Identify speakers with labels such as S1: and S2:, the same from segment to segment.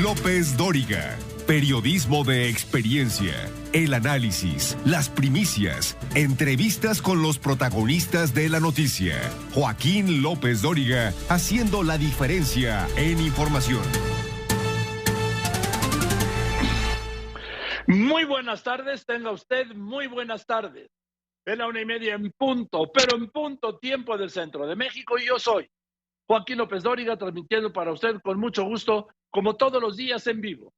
S1: López Dóriga. Periodismo de experiencia, el análisis, las primicias, entrevistas con los protagonistas de la noticia. Joaquín López Dóriga, haciendo la diferencia en información.
S2: Muy buenas tardes, tenga usted muy buenas tardes. Es la 1:30 en punto, pero en punto tiempo del centro de México, y yo soy Joaquín López Dóriga, transmitiendo para usted con mucho gusto, como todos los días, en vivo.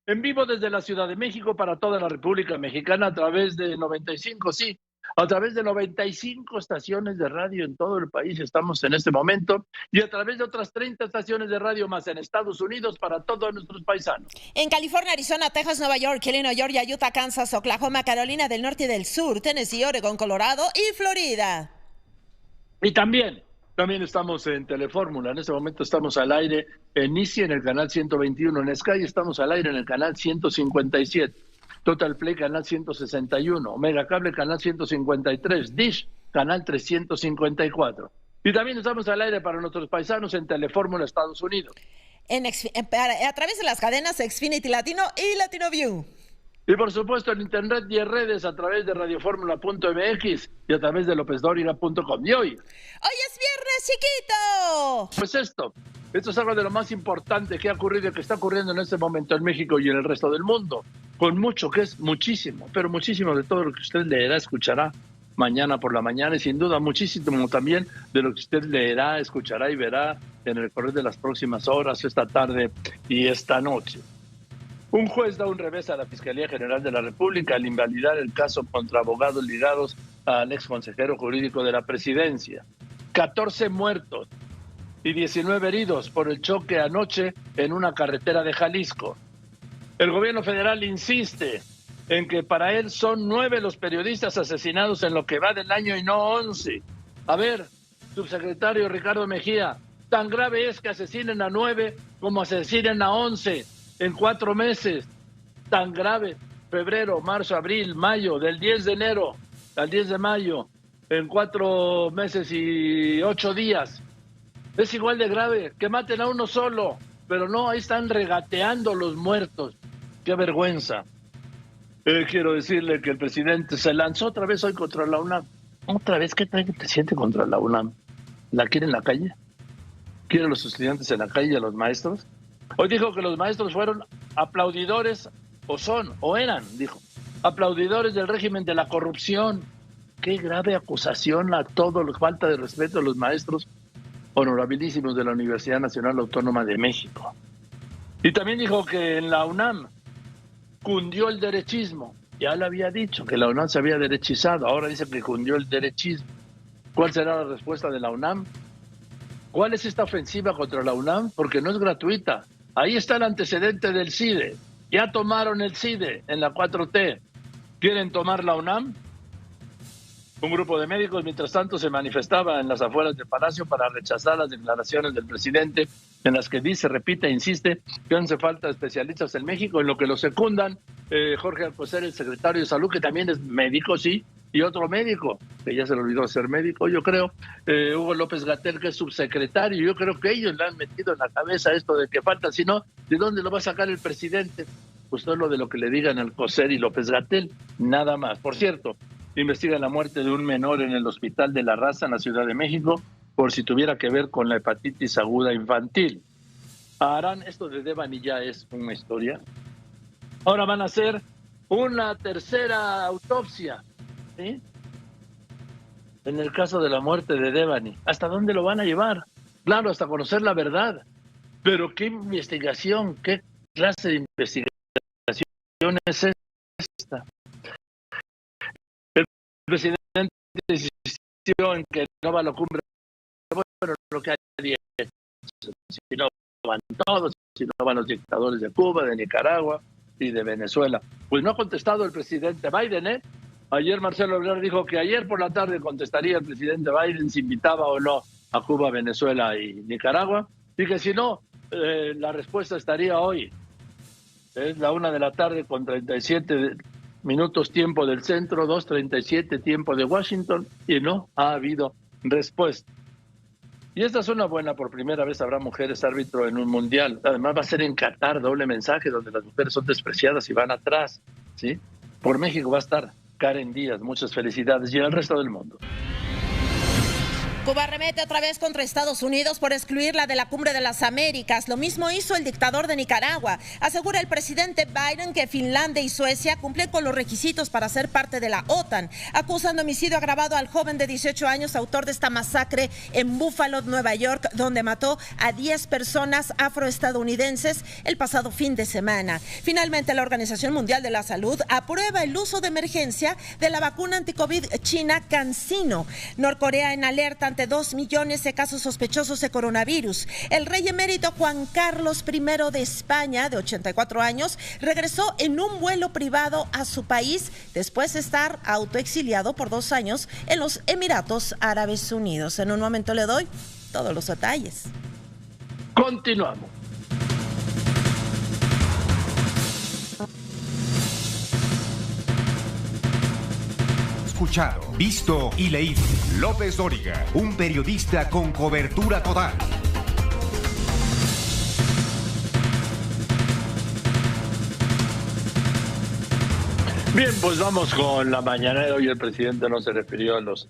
S2: En vivo desde la Ciudad de México para toda la República Mexicana a través de 95, sí, a través de 95 estaciones de radio en todo el país estamos en este momento, y a través de otras 30 estaciones de radio más en Estados Unidos para todos nuestros paisanos.
S3: En California, Arizona, Texas, Nueva York, Illinois, Georgia, Utah, Kansas, Oklahoma, Carolina del Norte y del Sur, Tennessee, Oregon, Colorado y Florida.
S2: Y también estamos en Telefórmula. En este momento estamos al aire en Easy en el canal 121. En Sky estamos al aire en el canal 157. Total Play canal 161. Omega Cable canal 153. Dish canal 354. Y también estamos al aire para nuestros paisanos en Telefórmula Estados Unidos.
S3: A través de las cadenas Xfinity Latino y Latino View.
S2: Y por supuesto en internet y en redes a través de radioformula.mx y a través de lopezdoriga.com. Y hoy
S3: es viernes, chiquito.
S2: Pues esto es algo de lo más importante que ha ocurrido y que está ocurriendo en este momento en México y en el resto del mundo. Con mucho, que es muchísimo, pero muchísimo de todo lo que usted leerá, escuchará mañana por la mañana, y sin duda muchísimo también de lo que usted leerá, escuchará y verá en el correr de las próximas horas, esta tarde y esta noche. Un juez da un revés a la Fiscalía General de la República al invalidar el caso contra abogados ligados al ex consejero jurídico de la presidencia. 14 muertos y 19 heridos por el choque anoche en una carretera de Jalisco. El gobierno federal insiste en que para él son 9 los periodistas asesinados en lo que va del año y no 11. A ver, subsecretario Ricardo Mejía, tan grave es que asesinen a 9 como asesinen a 11 en 4 meses. Tan grave. Febrero, marzo, abril, mayo, del 10 de enero al 10 de mayo, en 4 meses y 8 días. Es igual de grave que maten a uno solo, pero no, ahí están regateando los muertos. ¡Qué vergüenza! Quiero decirle que el presidente se lanzó otra vez hoy contra la UNAM. ¿Otra vez? ¿Qué trae el presidente contra la UNAM? ¿La quiere en la calle? ¿Quiere a los estudiantes en la calle y a los maestros? Hoy dijo que los maestros fueron aplaudidores, eran, dijo, aplaudidores del régimen de la corrupción. Qué grave acusación a todo, falta de respeto a los maestros honorabilísimos de la Universidad Nacional Autónoma de México. Y también dijo que en la UNAM cundió el derechismo. Ya le había dicho que la UNAM se había derechizado, ahora dice que cundió el derechismo. ¿Cuál será la respuesta de la UNAM? ¿Cuál es esta ofensiva contra la UNAM? Porque no es gratuita. Ahí está el antecedente del CIDE. Ya tomaron el CIDE en la 4T. ¿Quieren tomar la UNAM? Un grupo de médicos, mientras tanto, se manifestaba en las afueras del Palacio para rechazar las declaraciones del presidente en las que dice, repite e insiste que hace falta especialistas en México, en lo que lo secundan Jorge Alcocer, el secretario de Salud, que también es médico, sí, y otro médico, que ya se le olvidó ser médico, yo creo, Hugo López-Gatell, que es subsecretario. Yo creo que ellos le han metido en la cabeza esto de que falta, si no, ¿de dónde lo va a sacar el presidente? Pues solo de lo que le digan Alcocer y López-Gatell, nada más. Por cierto, investigan la muerte de un menor en el Hospital de la Raza en la Ciudad de México por si tuviera que ver con la hepatitis aguda infantil. Harán esto de Devani, ya es una historia. Ahora van a hacer una tercera autopsia, ¿sí? En el caso de la muerte de Devani. ¿Hasta dónde lo van a llevar? Claro, hasta conocer la verdad. Pero ¿qué investigación, qué clase de investigación es esta? El presidente insistió en que no va a la cumbre. Bueno, lo que hay es, si no van todos, si no van los dictadores de Cuba, de Nicaragua y de Venezuela. Pues no ha contestado el presidente Biden, ¿eh? Ayer Marcelo Ebrard dijo que ayer por la tarde contestaría el presidente Biden si invitaba o no a Cuba, Venezuela y Nicaragua, y que si no, la respuesta estaría hoy. Es la 1:00 con 37 minutos tiempo del centro, 2:37 tiempo de Washington, y no ha habido respuesta. Y esta es una buena, por primera vez habrá mujeres árbitro en un mundial. Además va a ser en Qatar, doble mensaje, donde las mujeres son despreciadas y van atrás, ¿sí? Por México va a estar Karen Díaz, muchas felicidades, y el resto del mundo.
S3: Cuba arremete otra vez contra Estados Unidos por excluirla de la Cumbre de las Américas. Lo mismo hizo el dictador de Nicaragua. Asegura el presidente Biden que Finlandia y Suecia cumplen con los requisitos para ser parte de la OTAN. Acusan de homicidio agravado al joven de 18 años, autor de esta masacre en Buffalo, Nueva York, donde mató a 10 personas afroestadounidenses el pasado fin de semana. Finalmente, la Organización Mundial de la Salud aprueba el uso de emergencia de la vacuna anticovid china CanSino. Norcorea en alerta ante 2 millones de casos sospechosos de coronavirus. El rey emérito Juan Carlos I de España, de 84 años, regresó en un vuelo privado a su país después de estar autoexiliado por 2 años en los Emiratos Árabes Unidos. En un momento le doy todos los detalles.
S2: Continuamos.
S1: Escuchado, visto y leído. López Dóriga, un periodista con cobertura total.
S2: Bien, pues vamos con la mañanera. Hoy el presidente no se refirió a los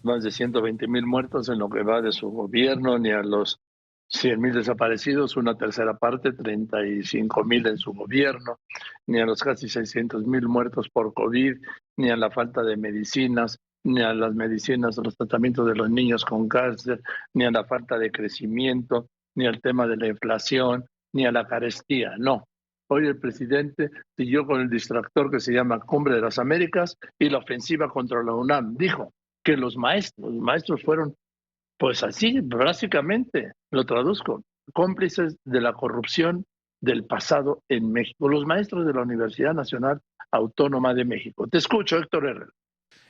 S2: más de 120,000 muertos en lo que va de su gobierno, ni a los 100,000 desaparecidos, una tercera parte, 35,000 en su gobierno, ni a los casi 600,000 muertos por COVID, ni a la falta de medicinas, ni a las medicinas, los tratamientos de los niños con cáncer, ni a la falta de crecimiento, ni al tema de la inflación, ni a la carestía, no. Hoy el presidente siguió con el distractor que se llama Cumbre de las Américas y la ofensiva contra la UNAM. Dijo que los maestros fueron, pues así, básicamente, lo traduzco, cómplices de la corrupción del pasado en México. Los maestros de la Universidad Nacional Autónoma de México. Te escucho, Héctor Herrera.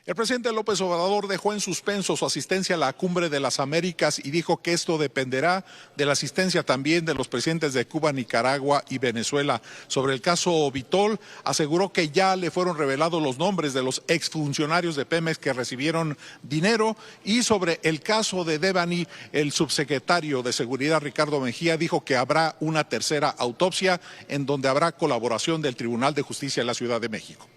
S4: El presidente López Obrador dejó en suspenso su asistencia a la Cumbre de las Américas y dijo que esto dependerá de la asistencia también de los presidentes de Cuba, Nicaragua y Venezuela. Sobre el caso Vitol, aseguró que ya le fueron revelados los nombres de los exfuncionarios de Pemex que recibieron dinero, y sobre el caso de Devani, el subsecretario de Seguridad Ricardo Mejía dijo que habrá una tercera autopsia en donde habrá colaboración del Tribunal de Justicia de la Ciudad de México.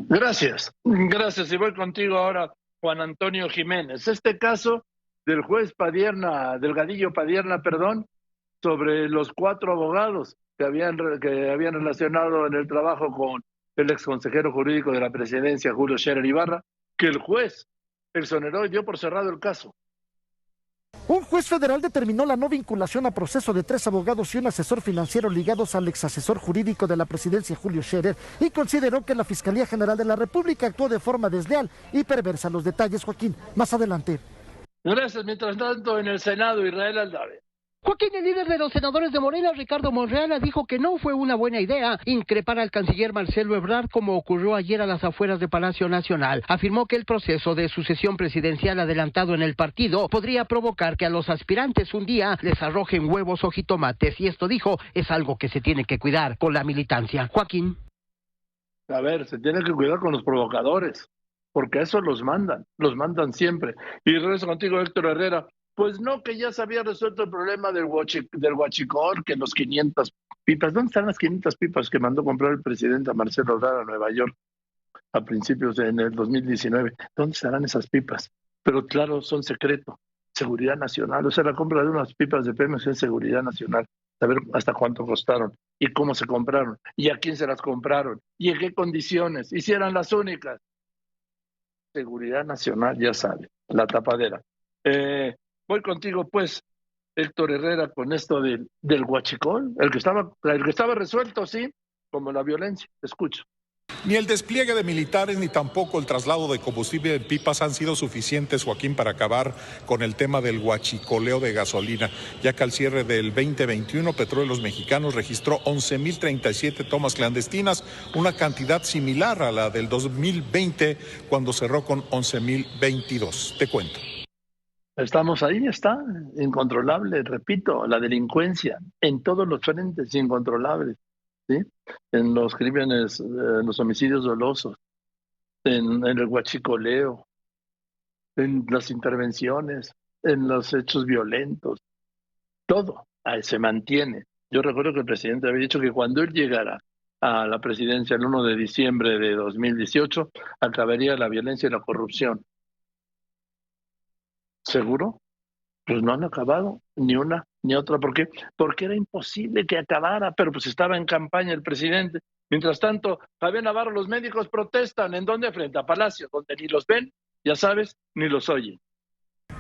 S2: Gracias. Y voy contigo ahora, Juan Antonio Jiménez. Este caso del juez Delgadillo Padierna, sobre los 4 abogados que habían relacionado en el trabajo con el exconsejero jurídico de la presidencia, Julio Scherer Ibarra, que el juez exoneró y dio por cerrado el caso.
S5: Un juez federal determinó la no vinculación a proceso de 3 abogados y un asesor financiero ligados al exasesor jurídico de la presidencia, Julio Scherer, y consideró que la Fiscalía General de la República actuó de forma desleal y perversa. Los detalles, Joaquín, más adelante.
S2: Gracias. Mientras tanto, en el Senado, Israel Aldave.
S6: Joaquín, el líder de los senadores de Morena, Ricardo Monreal, dijo que no fue una buena idea increpar al canciller Marcelo Ebrard como ocurrió ayer a las afueras de Palacio Nacional. Afirmó que el proceso de sucesión presidencial adelantado en el partido podría provocar que a los aspirantes un día les arrojen huevos o jitomates, y esto, dijo, es algo que se tiene que cuidar con la militancia. Joaquín.
S2: A ver, se tiene que cuidar con los provocadores, porque eso los mandan siempre. Y regreso contigo, Héctor Herrera. Pues no, que ya se había resuelto el problema del huachicol, que los 500 pipas. ¿Dónde están las 500 pipas que mandó comprar el presidente a Marcelo Ebrard a Nueva York a principios en el 2019? ¿Dónde estarán esas pipas? Pero claro, son secreto. Seguridad nacional. O sea, la compra de unas pipas de Pemex es seguridad nacional. Saber hasta cuánto costaron y cómo se compraron y a quién se las compraron y en qué condiciones. Y si eran las únicas. Seguridad nacional, ya sabe, la tapadera. Voy contigo, pues, Héctor Herrera, con esto del huachicol, el que estaba resuelto, sí, como la violencia. Te escucho.
S4: Ni el despliegue de militares ni tampoco el traslado de combustible en pipas han sido suficientes, Joaquín, para acabar con el tema del huachicoleo de gasolina, ya que al cierre del 2021 Petróleos Mexicanos registró 11,037 tomas clandestinas, una cantidad similar a la del 2020 cuando cerró con 11,022. Te cuento.
S2: Estamos ahí, está incontrolable, repito, la delincuencia en todos los frentes incontrolables, ¿sí? En los crímenes, en los homicidios dolosos, en el huachicoleo, en las intervenciones, en los hechos violentos. Todo se mantiene. Yo recuerdo que el presidente había dicho que cuando él llegara a la presidencia el 1 de diciembre de 2018, acabaría la violencia y la corrupción. ¿Seguro? Pues no han acabado ni una ni otra. ¿Por qué? Porque era imposible que acabara, pero pues estaba en campaña el presidente. Mientras tanto, Javier Navarro, los médicos protestan. ¿En dónde? Frente a Palacio, donde ni los ven, ya sabes, ni los oyen.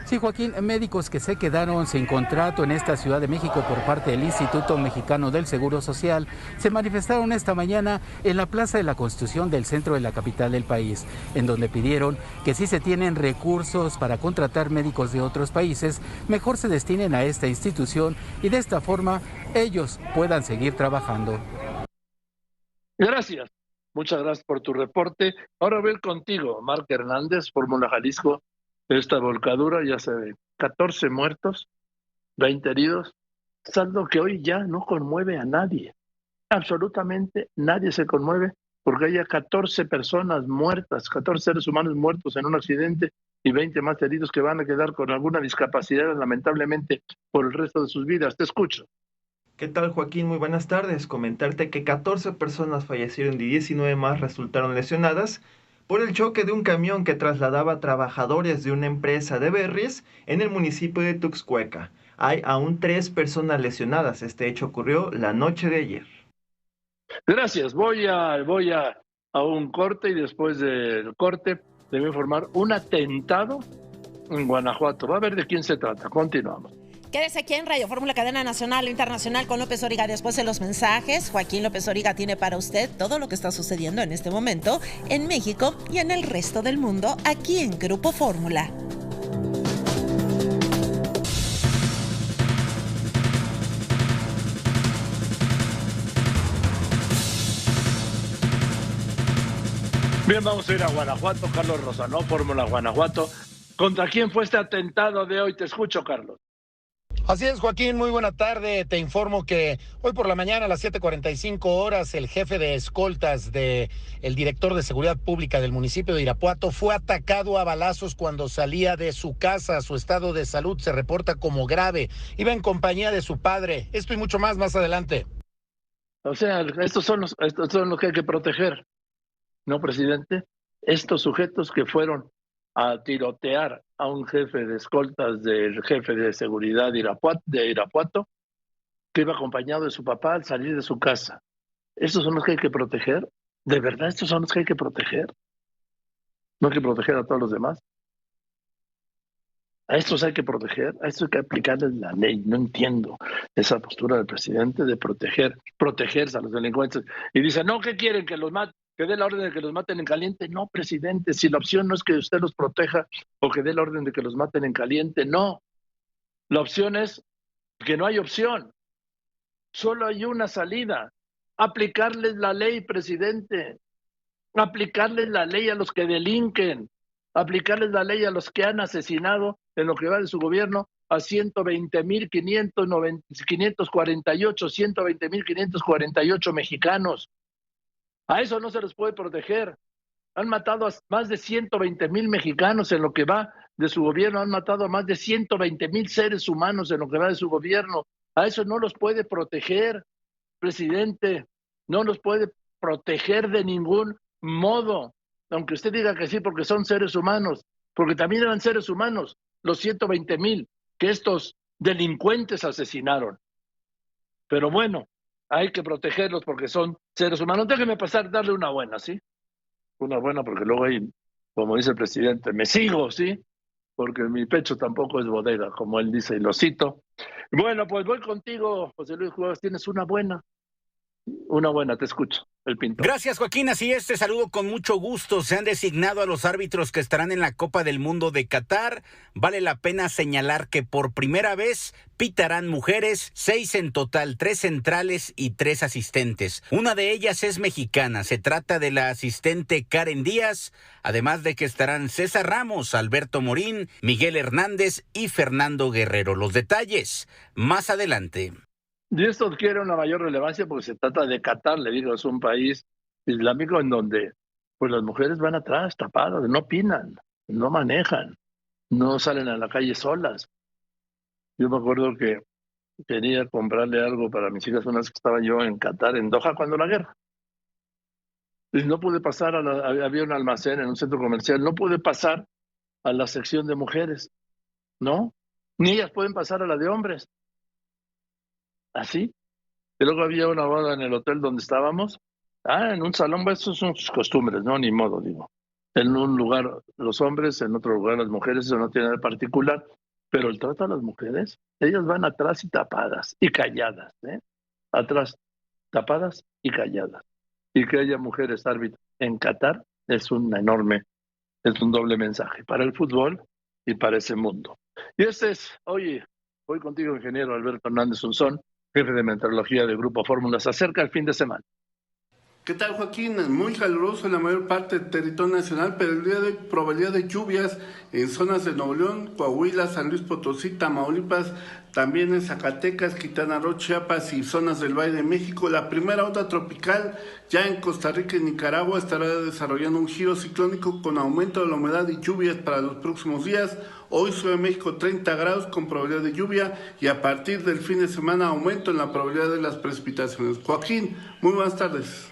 S7: Sí, Joaquín, médicos que se quedaron sin contrato en esta Ciudad de México por parte del Instituto Mexicano del Seguro Social se manifestaron esta mañana en la Plaza de la Constitución del centro de la capital del país, en donde pidieron que si se tienen recursos para contratar médicos de otros países, mejor se destinen a esta institución y de esta forma ellos puedan seguir trabajando.
S2: Gracias. Muchas gracias por tu reporte. Ahora voy contigo, Marc Hernández, Fórmula Jalisco. Esta volcadura ya se ve, 14 muertos, 20 heridos, saldo que hoy ya no conmueve a nadie. Absolutamente nadie se conmueve porque haya 14 personas muertas, 14 seres humanos muertos en un accidente y 20 más heridos que van a quedar con alguna discapacidad lamentablemente por el resto de sus vidas. Te escucho.
S8: ¿Qué tal, Joaquín? Muy buenas tardes. Comentarte que 14 personas fallecieron y 19 más resultaron lesionadas por el choque de un camión que trasladaba trabajadores de una empresa de berries en el municipio de Tuxcueca. Hay aún 3 personas lesionadas. Este hecho ocurrió la noche de ayer.
S2: Gracias. Voy a un corte y después del corte debo informar un atentado en Guanajuato. Va a ver de quién se trata. Continuamos.
S3: Quédese aquí en Radio Fórmula, cadena nacional o internacional con López Dóriga. Después de los mensajes, Joaquín López Dóriga tiene para usted todo lo que está sucediendo en este momento en México y en el resto del mundo aquí en Grupo Fórmula.
S2: Bien, vamos a ir a Guanajuato. Carlos Rosano, Fórmula Guanajuato. ¿Contra quién fue este atentado de hoy? Te escucho, Carlos.
S9: Así es, Joaquín, muy buena tarde. Te informo que hoy por la mañana a las 7:45 horas el jefe de escoltas del director de seguridad pública del municipio de Irapuato fue atacado a balazos cuando salía de su casa. Su estado de salud se reporta como grave. Iba en compañía de su padre. Esto y mucho más adelante.
S2: O sea, estos son los que hay que proteger, ¿no, presidente? Estos sujetos que fueron a tirotear a un jefe de escoltas del jefe de seguridad de Irapuato, que iba acompañado de su papá al salir de su casa. ¿Estos son los que hay que proteger? ¿De verdad estos son los que hay que proteger? ¿No hay que proteger a todos los demás? ¿A estos hay que proteger? ¿A estos hay que aplicarles la ley? No entiendo esa postura del presidente de protegerse a los delincuentes. Y dice, no, ¿qué quieren? ¿Que los maten? ¿Que dé la orden de que los maten en caliente? No, presidente, si la opción no es que usted los proteja o que dé la orden de que los maten en caliente, no. La opción es que no hay opción. Solo hay una salida. Aplicarles la ley, presidente. Aplicarles la ley a los que delinquen. Aplicarles la ley a los que han asesinado en lo que va de su gobierno a 120,548 mexicanos. A eso no se les puede proteger. Han matado a más de 120,000 mexicanos en lo que va de su gobierno. Han matado a más de 120,000 seres humanos en lo que va de su gobierno. A eso no los puede proteger, presidente. No los puede proteger de ningún modo. Aunque usted diga que sí, porque son seres humanos. Porque también eran seres humanos los 120,000 que estos delincuentes asesinaron. Pero bueno, hay que protegerlos porque son seres humanos. Déjeme darle una buena, ¿sí? Una buena porque luego hay, como dice el presidente, me sigo, ¿sí? Porque mi pecho tampoco es bodega, como él dice, y lo cito. Bueno, pues voy contigo, José Luis Cuevas. Tienes una buena, te escucho. El Pinto.
S10: Gracias, Joaquín. Así es, te saludo con mucho gusto. Se han designado a los árbitros que estarán en la Copa del Mundo de Qatar. Vale la pena señalar que por primera vez pitarán mujeres, 6 en total, 3 centrales y 3 asistentes. Una de ellas es mexicana. Se trata de la asistente Karen Díaz, además de que estarán César Ramos, Alberto Morín, Miguel Hernández y Fernando Guerrero. Los detalles más adelante.
S2: Y esto adquiere una mayor relevancia porque se trata de Qatar, le digo, es un país islámico en donde pues las mujeres van atrás, tapadas, no opinan, no manejan. no salen a la calle solas. Yo me acuerdo que quería comprarle algo para mis hijas unas que estaba yo en Qatar, en Doha, cuando la guerra. Y no pude pasar había un almacén en un centro comercial, no pude pasar a la sección de mujeres, ¿no? Ni ellas pueden pasar a la de hombres. Así. Y luego había una boda en el hotel donde estábamos. En un salón, pues, eso son sus costumbres, ¿no? Ni modo, digo. En un lugar los hombres, en otro lugar las mujeres, eso no tiene nada de particular. Pero el trato a las mujeres, ellas van atrás y tapadas y calladas, ¿eh? Atrás, tapadas y calladas. Y que haya mujeres árbitros en Qatar es un doble mensaje para el fútbol y para ese mundo. Y voy contigo, ingeniero Alberto Hernández Unzón, jefe de meteorología del Grupo Fórmula. Se acerca el fin de semana.
S11: ¿Qué tal, Joaquín? Muy caluroso en la mayor parte del territorio nacional, pero el día de hoy probabilidad de lluvias en zonas de Nuevo León, Coahuila, San Luis Potosí, Tamaulipas, también en Zacatecas, Quintana Roo, Chiapas y zonas del Valle de México. La primera onda tropical ya en Costa Rica y Nicaragua estará desarrollando un giro ciclónico con aumento de la humedad y lluvias para los próximos días. Hoy Ciudad de México 30 grados con probabilidad de lluvia y a partir del fin de semana aumento en la probabilidad de las precipitaciones. Joaquín, muy buenas tardes.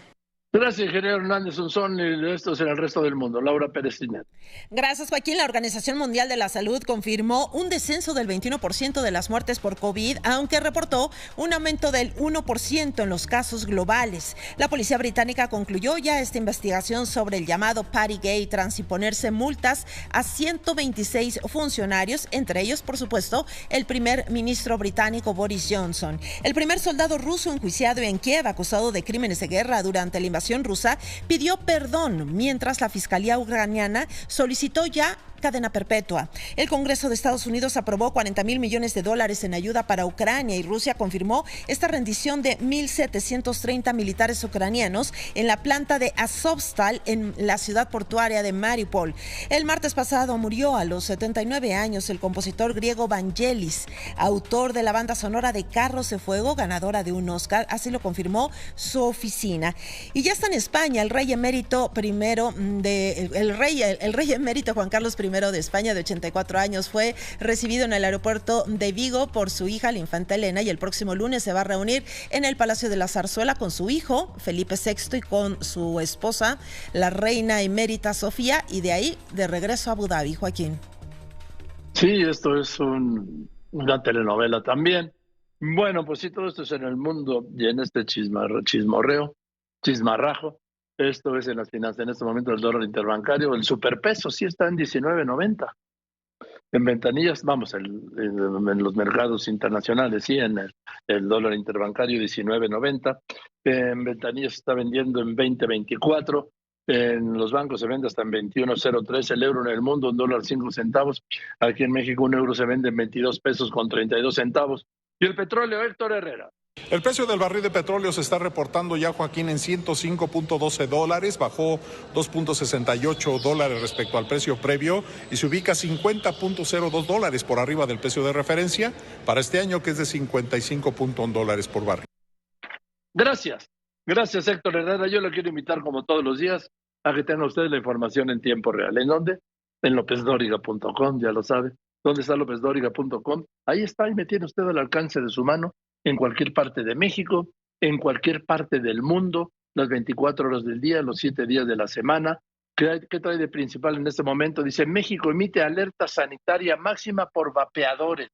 S2: Gracias, ingeniero Hernández Unzón, y esto es en el resto del mundo. Laura Pérez Tinet.
S3: Gracias, Joaquín. La Organización Mundial de la Salud confirmó un descenso del 21% de las muertes por COVID, aunque reportó un aumento del 1% en los casos globales. La policía británica concluyó ya esta investigación sobre el llamado Partygate tras imponerse multas a 126 funcionarios, entre ellos, por supuesto, el primer ministro británico Boris Johnson. El primer soldado ruso enjuiciado en Kiev, acusado de crímenes de guerra durante la invasión rusa, pidió perdón, mientras la Fiscalía ucraniana solicitó ya cadena perpetua. El Congreso de Estados Unidos aprobó $40,000 millones en ayuda para Ucrania y Rusia confirmó esta rendición de 1,730 militares ucranianos en la planta de Azovstal en la ciudad portuaria de Mariupol. El martes pasado murió a los 79 años el compositor griego Vangelis, autor de la banda sonora de Carros de Fuego, ganadora de un Oscar, así lo confirmó su oficina. Y ya está en España el rey emérito Juan Carlos I de España, de 84 años, fue recibido en el aeropuerto de Vigo por su hija, la infanta Elena, y el próximo lunes se va a reunir en el Palacio de la Zarzuela con su hijo, Felipe VI, y con su esposa, la reina emérita Sofía, y de ahí de regreso a Abu Dhabi. Joaquín.
S2: Sí, esto es una telenovela también. Bueno, pues sí, todo esto es en el mundo y en este chismarrajo. Esto es en las finanzas. En este momento el dólar interbancario, el superpeso sí está en 19.90. En ventanillas, en los mercados internacionales, sí, en el dólar interbancario 19.90. En ventanillas se está vendiendo en 20.24. En los bancos se vende hasta en 21.03 el euro en el mundo, $1.05. Aquí en México un euro se vende en 22 pesos con 32 centavos. Y el petróleo, Héctor Herrera.
S4: El precio del barril de petróleo se está reportando ya, Joaquín, en $105.12, bajó $2.68 respecto al precio previo y se ubica $50.02 por arriba del precio de referencia para este año, que es de $55.1 por barril. Gracias,
S2: Héctor Herrera. Yo lo quiero invitar, como todos los días, a que tenga usted la información en tiempo real. ¿En dónde? En lopezdoriga.com, ya lo sabe. ¿Dónde está lopezdoriga.com? Ahí está, y me tiene usted al alcance de su mano, en cualquier parte de México, en cualquier parte del mundo, las 24 horas del día, los 7 días de la semana. ¿Qué trae de principal en este momento? Dice, México emite alerta sanitaria máxima por vapeadores.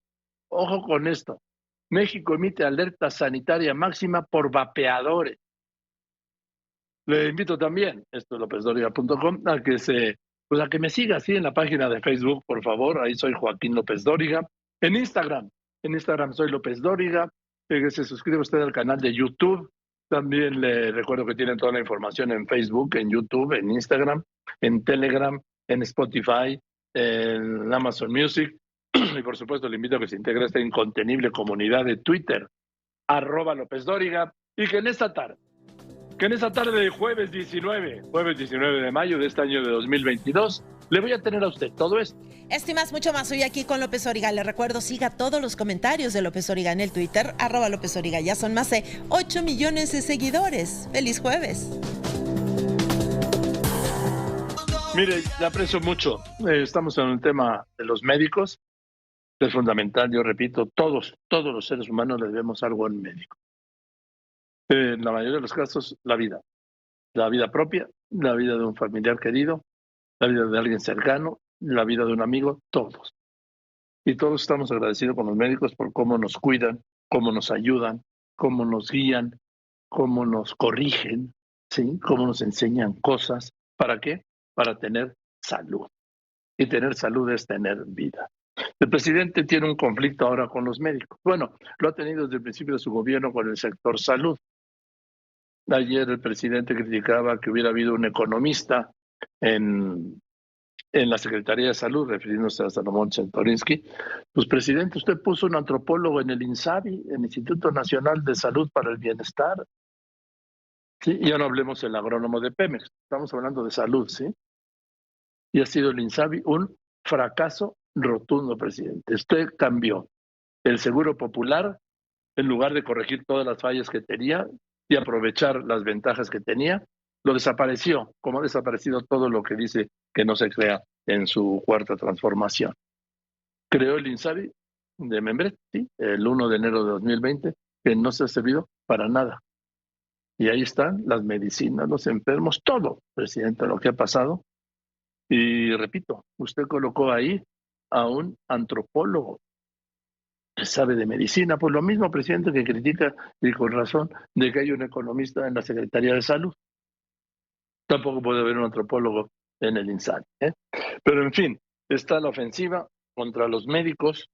S2: Ojo con esto. México emite alerta sanitaria máxima por vapeadores. Le invito también, esto es lopezdoriga.com, a que me siga así en la página de Facebook, por favor. Ahí soy Joaquín López Dóriga. En Instagram soy López Dóriga. Que se suscriba usted al canal de YouTube. También le recuerdo que tienen toda la información en Facebook, en YouTube, en Instagram, en Telegram, en Spotify, en Amazon Music. Y por supuesto le invito a que se integre a esta incontenible comunidad de Twitter, @LópezDóriga. Y que en esta tarde de jueves 19 de mayo de este año de 2022, le voy a tener a usted todo esto.
S3: Esto y mucho más hoy aquí con López Dóriga. Le recuerdo, siga todos los comentarios de López Dóriga en el Twitter, @López Dóriga. Ya son más de 8 millones de seguidores. ¡Feliz jueves!
S2: Mire, le aprecio mucho. Estamos en un tema de los médicos. Es fundamental, yo repito, todos los seres humanos le debemos algo a un médico. En la mayoría de los casos, la vida propia, la vida de un familiar querido, la vida de alguien cercano, la vida de un amigo, todos. Y todos estamos agradecidos con los médicos por cómo nos cuidan, cómo nos ayudan, cómo nos guían, cómo nos corrigen, ¿sí? Cómo nos enseñan cosas. ¿Para qué? Para tener salud. Y tener salud es tener vida. El presidente tiene un conflicto ahora con los médicos. Bueno, lo ha tenido desde el principio de su gobierno con el sector salud. Ayer el presidente criticaba que hubiera habido un economista en la Secretaría de Salud, refiriéndose a Salomón Chertorinsky. Pues, presidente, usted puso un antropólogo en el INSABI, el Instituto Nacional de Salud para el Bienestar. Sí, ya no hablemos del agrónomo de Pemex, estamos hablando de salud, ¿sí? Y ha sido el INSABI un fracaso rotundo, presidente. Usted cambió el seguro popular en lugar de corregir todas las fallas que tenía y aprovechar las ventajas que tenía, lo desapareció, como ha desaparecido todo lo que dice que no se crea en su cuarta transformación. Creó el INSABI de Membret, ¿sí? El 1 de enero de 2020, que no se ha servido para nada. Y ahí están las medicinas, los enfermos, todo, presidente, lo que ha pasado. Y repito, usted colocó ahí a un antropólogo que sabe de medicina, pues lo mismo, presidente, que critica, y con razón, de que hay un economista en la Secretaría de Salud. Tampoco puede haber un antropólogo en el INSABI, ¿eh? Pero en fin, está la ofensiva contra los médicos.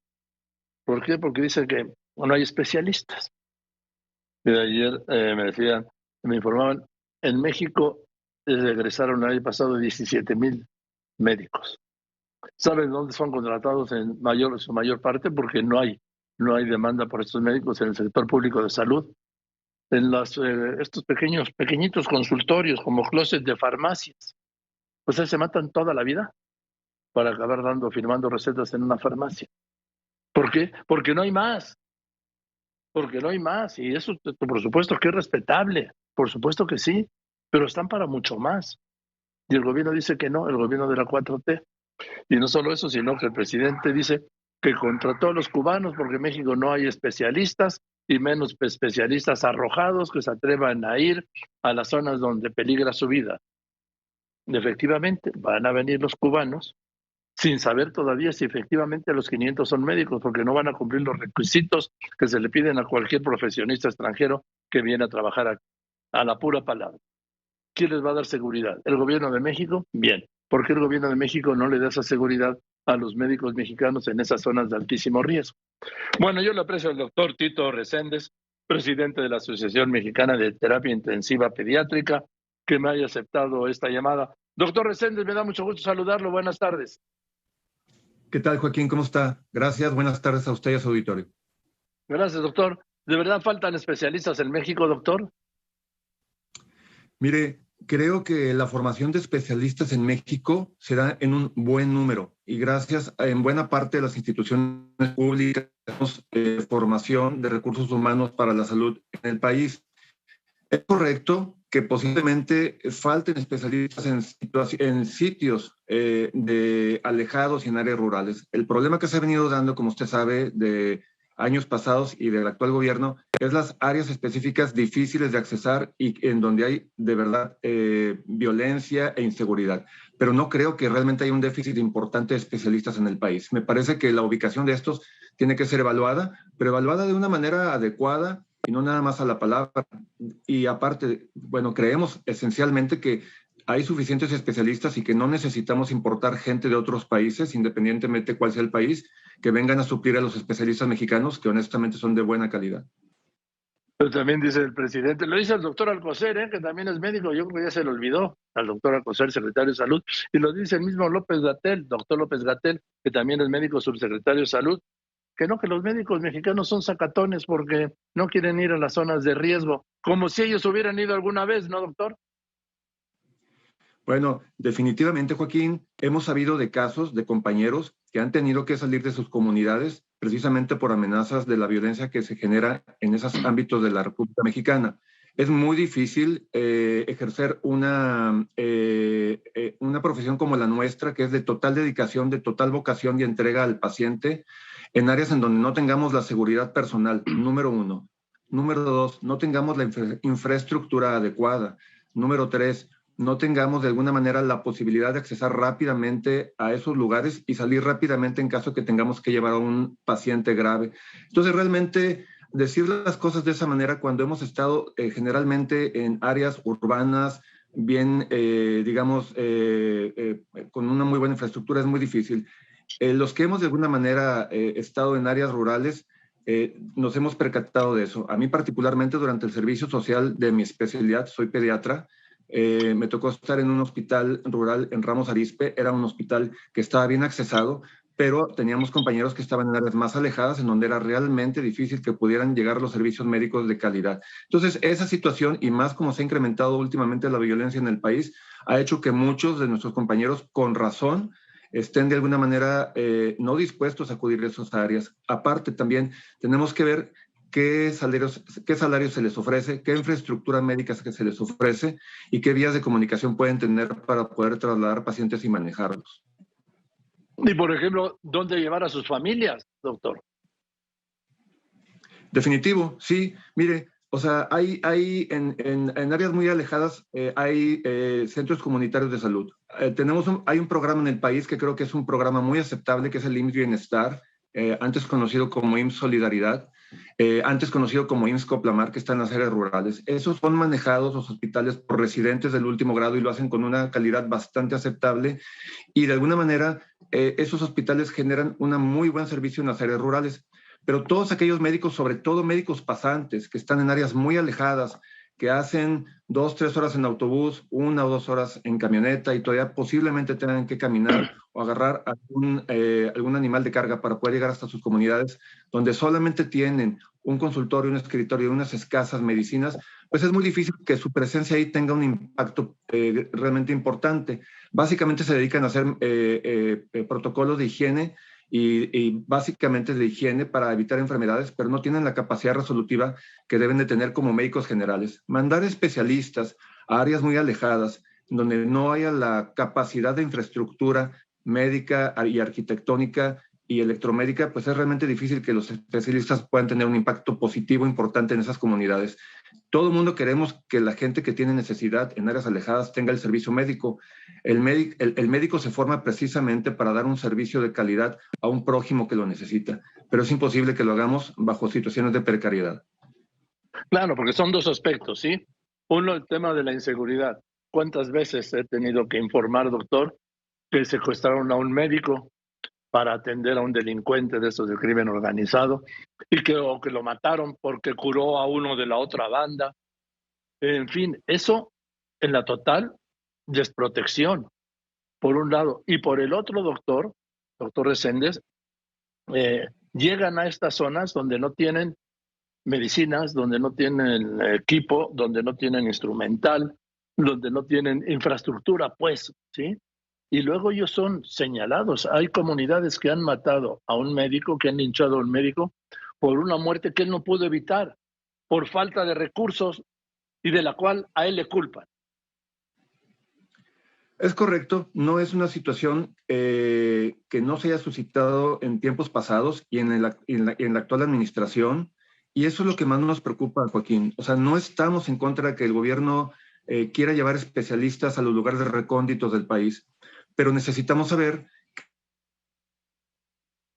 S2: ¿Por qué? Porque dicen que no hay especialistas. Y ayer me informaban, en México regresaron el año pasado 17,000 médicos. ¿Saben dónde son contratados en su mayor parte? Porque no hay demanda por estos médicos en el sector público de salud. En estos pequeñitos consultorios como closet de farmacias. Pues ahí se matan toda la vida para acabar firmando recetas en una farmacia. ¿Por qué? Porque no hay más. Porque no hay más. Y eso, por supuesto, que es respetable. Por supuesto que sí. Pero están para mucho más. Y el gobierno dice que no, el gobierno de la 4T. Y no solo eso, sino que el presidente dice que contrató a los cubanos porque en México no hay especialistas y menos especialistas arrojados que se atrevan a ir a las zonas donde peligra su vida. Y efectivamente, van a venir los cubanos sin saber todavía si efectivamente los 500 son médicos, porque no van a cumplir los requisitos que se le piden a cualquier profesionista extranjero que viene a trabajar aquí, a la pura palabra. ¿Quién les va a dar seguridad? ¿El gobierno de México? Bien. ¿Por qué el gobierno de México no le da esa seguridad a los médicos mexicanos en esas zonas de altísimo riesgo? Bueno, yo le aprecio al doctor Tito Reséndez, presidente de la Asociación Mexicana de Terapia Intensiva Pediátrica, que me haya aceptado esta llamada. Doctor Reséndez, me da mucho gusto saludarlo. Buenas tardes.
S12: ¿Qué tal, Joaquín? ¿Cómo está? Gracias. Buenas tardes a usted y a su auditorio.
S2: Gracias, doctor. ¿De verdad faltan especialistas en México, doctor?
S12: Mire, creo que la formación de especialistas en México se da en un buen número y gracias en buena parte de las instituciones públicas formación de recursos humanos para la salud en el país. Es correcto que posiblemente falten especialistas en sitios alejados y en áreas rurales. El problema que se ha venido dando, como usted sabe, de años pasados y del actual gobierno, es las áreas específicas difíciles de accesar y en donde hay de verdad violencia e inseguridad. Pero no creo que realmente haya un déficit importante de especialistas en el país. Me parece que la ubicación de estos tiene que ser evaluada, pero evaluada de una manera adecuada y no nada más a la palabra. Y aparte, bueno, creemos esencialmente que hay suficientes especialistas y que no necesitamos importar gente de otros países, independientemente cuál sea el país, que vengan a suplir a los especialistas mexicanos, que honestamente son de buena calidad.
S2: Pero también dice el presidente, lo dice el doctor Alcocer, que también es médico, yo creo que ya se le olvidó al doctor Alcocer, secretario de Salud, y lo dice el mismo doctor López Gatell, que también es médico subsecretario de Salud, que no, que los médicos mexicanos son sacatones porque no quieren ir a las zonas de riesgo, como si ellos hubieran ido alguna vez, ¿no, doctor?
S12: Bueno, definitivamente, Joaquín, hemos sabido de casos de compañeros que han tenido que salir de sus comunidades precisamente por amenazas de la violencia que se genera en esos ámbitos de la República Mexicana. es muy difícil ejercer una profesión como la nuestra, que es de total dedicación, de total vocación y entrega al paciente, en áreas en donde no tengamos la seguridad personal, número 1. Número 2, no tengamos la infraestructura adecuada. Número 3, no tengamos de alguna manera la posibilidad de accesar rápidamente a esos lugares y salir rápidamente en caso que tengamos que llevar a un paciente grave. Entonces, realmente, decir las cosas de esa manera cuando hemos estado generalmente en áreas urbanas, bien, con una muy buena infraestructura, es muy difícil. Los que hemos de alguna manera estado en áreas rurales, nos hemos percatado de eso. A mí particularmente durante el servicio social de mi especialidad, soy pediatra, me tocó estar en un hospital rural en Ramos Arizpe. Era un hospital que estaba bien accesado, pero teníamos compañeros que estaban en áreas más alejadas, en donde era realmente difícil que pudieran llegar los servicios médicos de calidad. Entonces, esa situación, y más como se ha incrementado últimamente la violencia en el país, ha hecho que muchos de nuestros compañeros, con razón, estén de alguna manera no dispuestos a acudir a esas áreas. Aparte, también tenemos que ver qué salarios se les ofrece, qué infraestructura médica se les ofrece y qué vías de comunicación pueden tener para poder trasladar pacientes y manejarlos.
S2: Y, por ejemplo, ¿dónde llevar a sus familias, doctor?
S12: Definitivo, sí. Mire, o sea, hay en áreas muy alejadas hay centros comunitarios de salud. Hay un programa en el país que creo que es un programa muy aceptable, que es el IMSS Bienestar, antes conocido como IMSS Solidaridad, antes conocido como IMSS Coplamar, que está en las áreas rurales. Esos son manejados, los hospitales, por residentes del último grado y lo hacen con una calidad bastante aceptable y de alguna manera esos hospitales generan un muy buen servicio en las áreas rurales. Pero todos aquellos médicos, sobre todo médicos pasantes, que están en áreas muy alejadas, que hacen 2, 3 horas en autobús, 1 o 2 horas en camioneta y todavía posiblemente tengan que caminar o agarrar algún animal de carga para poder llegar hasta sus comunidades, donde solamente tienen un consultorio, un escritorio y unas escasas medicinas, pues es muy difícil que su presencia ahí tenga un impacto realmente importante. Básicamente se dedican a hacer protocolos de higiene y básicamente de higiene para evitar enfermedades, pero no tienen la capacidad resolutiva que deben de tener como médicos generales. Mandar especialistas a áreas muy alejadas, donde no haya la capacidad de infraestructura médica y arquitectónica y electromédica, pues es realmente difícil que los especialistas puedan tener un impacto positivo importante en esas comunidades. Todo el mundo queremos que la gente que tiene necesidad en áreas alejadas tenga el servicio médico. El médico se forma precisamente para dar un servicio de calidad a un prójimo que lo necesita, pero es imposible que lo hagamos bajo situaciones de precariedad.
S2: Claro, porque son dos aspectos, ¿sí? Uno, el tema de la inseguridad. ¿Cuántas veces he tenido que informar, doctor, que secuestraron a un médico para atender a un delincuente de estos del crimen organizado y que lo mataron porque curó a uno de la otra banda? En fin, eso en la total desprotección, por un lado. Y por el otro, doctor Reséndez, llegan a estas zonas donde no tienen medicinas, donde no tienen equipo, donde no tienen instrumental, donde no tienen infraestructura, pues, ¿sí? Y luego ellos son señalados. Hay comunidades que han matado a un médico, que han linchado a un médico por una muerte que él no pudo evitar, por falta de recursos y de la cual a él le culpan.
S12: Es correcto, no es una situación que no se haya suscitado en tiempos pasados y en la actual administración, y eso es lo que más nos preocupa, Joaquín. O sea, no estamos en contra de que el gobierno quiera llevar especialistas a los lugares recónditos del país, pero necesitamos saber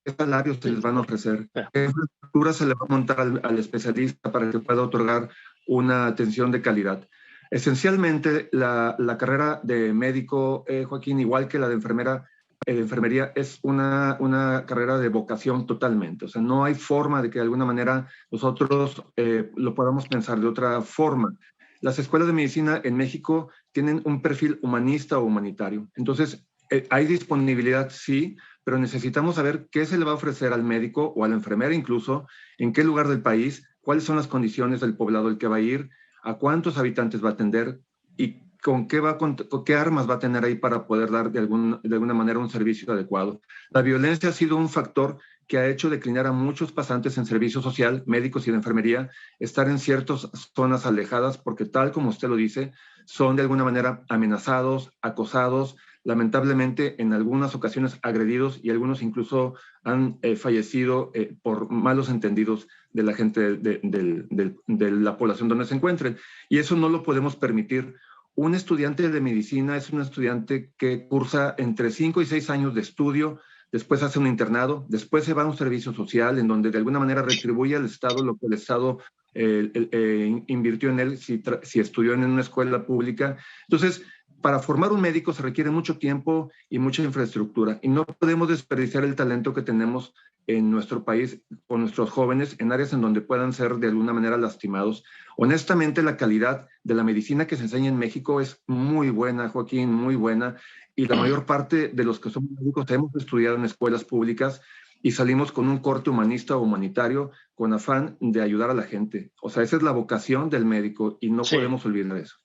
S12: qué salarios se les van a ofrecer, qué infraestructura se le va a montar al especialista para que pueda otorgar una atención de calidad. Esencialmente, la carrera de médico, Joaquín, igual que la de enfermería, es una carrera de vocación totalmente. O sea, no hay forma de que de alguna manera nosotros lo podamos pensar de otra forma. Las escuelas de medicina en México tienen un perfil humanista o humanitario. Entonces, hay disponibilidad, sí, pero necesitamos saber qué se le va a ofrecer al médico o a la enfermera incluso, en qué lugar del país, cuáles son las condiciones del poblado al que va a ir, a cuántos habitantes va a atender y con qué armas va a tener ahí para poder dar de alguna manera un servicio adecuado. La violencia ha sido un factor que ha hecho declinar a muchos pasantes en servicio social, médicos y de enfermería, estar en ciertas zonas alejadas porque, tal como usted lo dice, son de alguna manera amenazados, acosados, lamentablemente en algunas ocasiones agredidos, y algunos incluso han fallecido por malos entendidos de la gente de la población donde se encuentren. Y eso no lo podemos permitir. Un estudiante de medicina es un estudiante que cursa entre 5 y 6 años de estudio, después hace un internado, después se va a un servicio social en donde de alguna manera retribuye al Estado lo que el Estado invirtió en él si estudió en una escuela pública. Entonces, para formar un médico se requiere mucho tiempo y mucha infraestructura, y no podemos desperdiciar el talento que tenemos en nuestro país con nuestros jóvenes en áreas en donde puedan ser de alguna manera lastimados. Honestamente, la calidad de la medicina que se enseña en México es muy buena, Joaquín, muy buena, y la mayor parte de los que somos médicos hemos estudiado en escuelas públicas y salimos con un corte humanista o humanitario con afán de ayudar a la gente. O sea, esa es la vocación del médico y no podemos olvidar eso.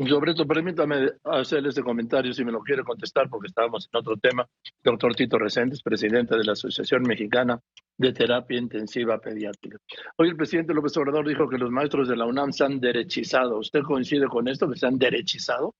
S2: Sobre esto, permítame hacerle este comentario, si me lo quiere contestar, porque estábamos en otro tema. Doctor Tito Reséndez, presidente de la Asociación Mexicana de Terapia Intensiva Pediátrica. Hoy el presidente López Obrador dijo que los maestros de la UNAM se han derechizado. ¿Usted coincide con esto, que se han derechizado?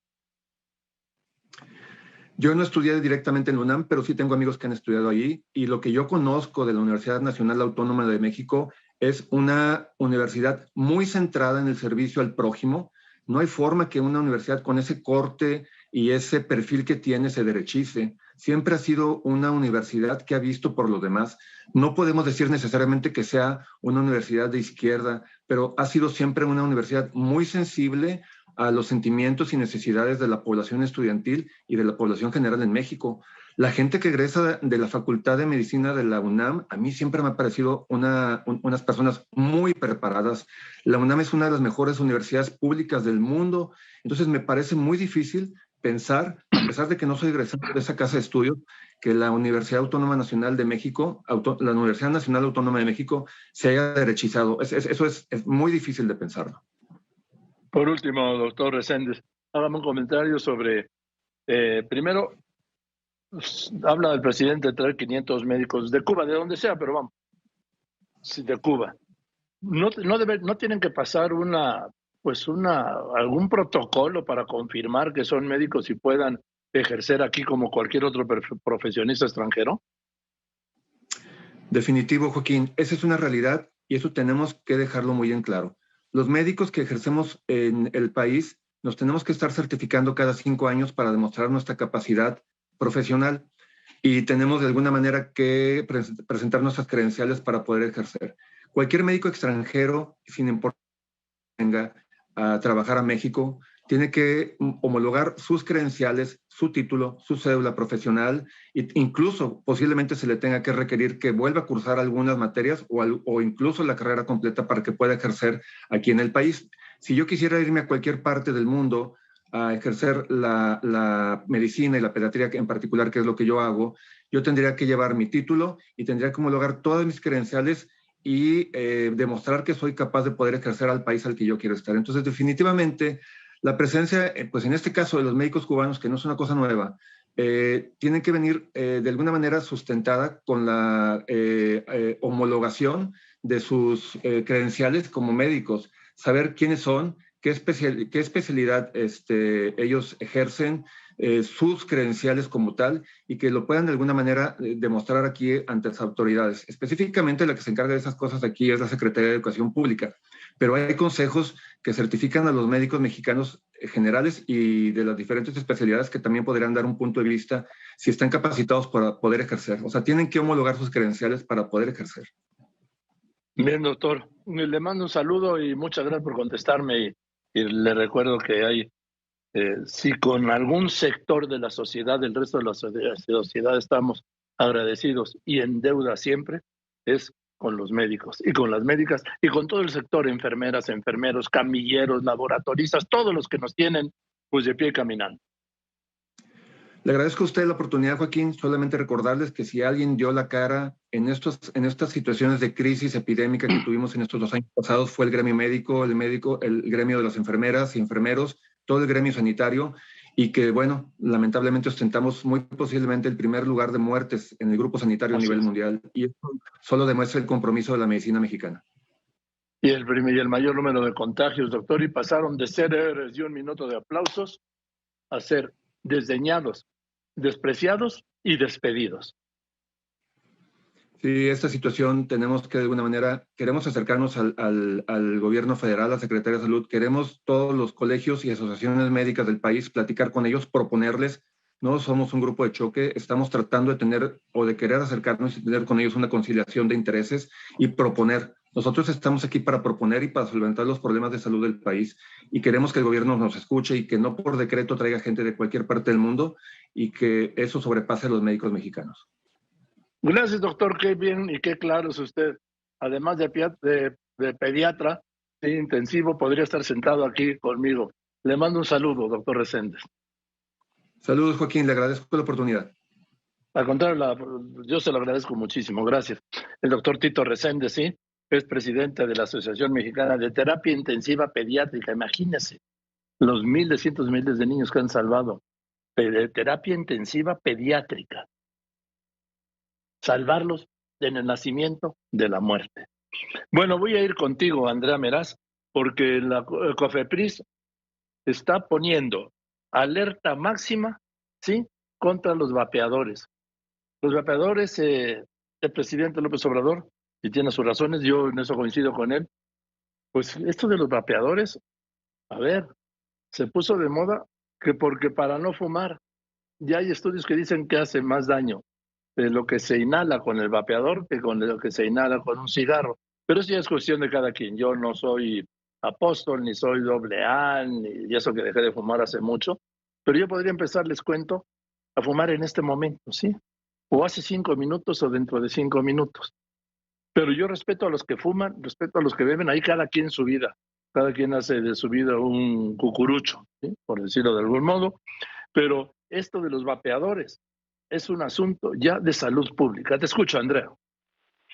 S12: Yo no estudié directamente en la UNAM, pero sí tengo amigos que han estudiado allí, y lo que yo conozco de la Universidad Nacional Autónoma de México es una universidad muy centrada en el servicio al prójimo. No hay forma que una universidad con ese corte y ese perfil que tiene se derechice. Siempre ha sido una universidad que ha visto por los demás. No podemos decir necesariamente que sea una universidad de izquierda, pero ha sido siempre una universidad muy sensible a los sentimientos y necesidades de la población estudiantil y de la población general en México. La gente que egresa de la Facultad de Medicina de la UNAM, a mí siempre me ha parecido unas personas muy preparadas. La UNAM es una de las mejores universidades públicas del mundo, entonces me parece muy difícil pensar, a pesar de que no soy egresado de esa casa de estudios, que la Universidad Autónoma Nacional de México, la Universidad Nacional Autónoma de México, se haya derechizado. Eso es muy difícil de pensarlo.
S2: Por último, doctor Reséndez, hágame un comentario sobre, primero, habla del presidente de traer 500 médicos de Cuba, de donde sea, pero vamos, de Cuba. No tienen que pasar algún protocolo para confirmar que son médicos y puedan ejercer aquí como cualquier otro profesionista extranjero.
S12: Definitivo, Joaquín. Esa es una realidad y eso tenemos que dejarlo muy en claro. Los médicos que ejercemos en el país nos tenemos que estar certificando cada 5 años para demostrar nuestra capacidad profesional, y tenemos de alguna manera que presentar nuestras credenciales para poder ejercer. Cualquier médico extranjero, sin importar que venga a trabajar a México, tiene que homologar sus credenciales, su título, su cédula profesional, e incluso posiblemente se le tenga que requerir que vuelva a cursar algunas materias o incluso la carrera completa para que pueda ejercer aquí en el país. Si yo quisiera irme a cualquier parte del mundo a ejercer la medicina y la pediatría en particular, que es lo que yo hago, yo tendría que llevar mi título y tendría que homologar todas mis credenciales y demostrar que soy capaz de poder ejercer al país al que yo quiero estar. Entonces, definitivamente, la presencia, pues en este caso de los médicos cubanos, que no es una cosa nueva, tienen que venir de alguna manera sustentada con la homologación de sus credenciales como médicos, saber quiénes son, qué especialidad ellos ejercen, sus credenciales como tal, y que lo puedan de alguna manera demostrar aquí ante las autoridades. Específicamente la que se encarga de esas cosas aquí es la Secretaría de Educación Pública, pero hay consejos que certifican a los médicos mexicanos generales y de las diferentes especialidades que también podrían dar un punto de vista si están capacitados para poder ejercer. O sea, tienen que homologar sus credenciales para poder ejercer.
S2: Bien, doctor. Le mando un saludo y muchas gracias por contestarme. Y le recuerdo que hay, si con algún sector de la sociedad, del resto de la sociedad estamos agradecidos y en deuda siempre, es con los médicos y con las médicas y con todo el sector, enfermeras, enfermeros, camilleros, laboratoristas, todos los que nos tienen pues de pie y caminando.
S12: Le agradezco a usted la oportunidad, Joaquín. Solamente recordarles que si alguien dio la cara en estas situaciones de crisis epidémica que tuvimos en estos 2 años pasados, fue el gremio médico, el gremio de las enfermeras y enfermeros, todo el gremio sanitario. y que, bueno, lamentablemente ostentamos muy posiblemente el primer lugar de muertes en el grupo sanitario a nivel mundial, y esto solo demuestra el compromiso de la medicina mexicana.
S2: Y el mayor número de contagios, doctor, y pasaron de ser héroes de un minuto de aplausos a ser desdeñados, despreciados y despedidos.
S12: Sí, esta situación tenemos que de alguna manera, queremos acercarnos al gobierno federal, a la Secretaría de Salud, queremos todos los colegios y asociaciones médicas del país platicar con ellos, proponerles, no somos un grupo de choque, estamos tratando de tener o de querer acercarnos y tener con ellos una conciliación de intereses y proponer. Nosotros estamos aquí para proponer y para solventar los problemas de salud del país y queremos que el gobierno nos escuche y que no por decreto traiga gente de cualquier parte del mundo y que eso sobrepase a los médicos mexicanos.
S2: Gracias, doctor. Qué bien y qué claro es usted. Además de pediatra, de intensivo, podría estar sentado aquí conmigo. Le mando un saludo, doctor Reséndez.
S12: Saludos, Joaquín. Le agradezco la oportunidad.
S2: Al contrario, yo se lo agradezco muchísimo. Gracias. El doctor Tito Reséndez, sí, es presidente de la Asociación Mexicana de Terapia Intensiva Pediátrica. Imagínese los cientos de miles de niños que han salvado de terapia intensiva pediátrica. Salvarlos en el nacimiento de la muerte. Bueno, voy a ir contigo, Andrea Meraz, porque la COFEPRIS está poniendo alerta máxima, ¿sí?, contra los vapeadores. Los vapeadores, el presidente López Obrador, y tiene sus razones, yo en eso coincido con él, pues esto de los vapeadores, a ver, se puso de moda que porque para no fumar, ya hay estudios que dicen que hace más daño de lo que se inhala con el vapeador que con lo que se inhala con un cigarro. Pero eso ya es cuestión de cada quien. Yo no soy apóstol, ni soy AA, y eso que dejé de fumar hace mucho. Pero yo podría empezar, les cuento, a fumar en este momento, ¿sí? O hace 5 minutos o dentro de 5 minutos. Pero yo respeto a los que fuman, respeto a los que beben, ahí cada quien su vida. Cada quien hace de su vida un cucurucho, ¿sí?, por decirlo de algún modo. Pero esto de los vapeadores es un asunto ya de salud pública. Te escucho, Andrea.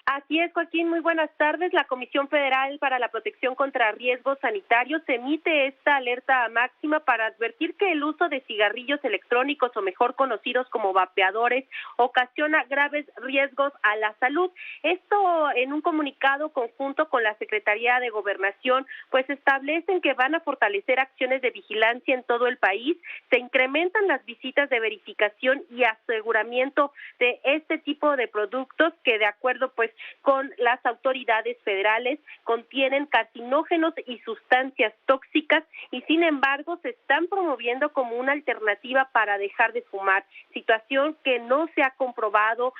S13: Así es, Joaquín, muy buenas tardes. La Comisión Federal para la Protección contra Riesgos Sanitarios emite esta alerta máxima para advertir que el uso de cigarrillos electrónicos, o mejor conocidos como vapeadores, ocasiona graves riesgos a la salud. Esto en un comunicado conjunto con la Secretaría de Gobernación, pues establecen que van a fortalecer acciones de vigilancia en todo el país, se incrementan las visitas de verificación y aseguramiento de este tipo de productos que, de acuerdo pues con las autoridades federales, contienen carcinógenos y sustancias tóxicas y sin embargo se están promoviendo como una alternativa para dejar de fumar, situación que no se ha comprobado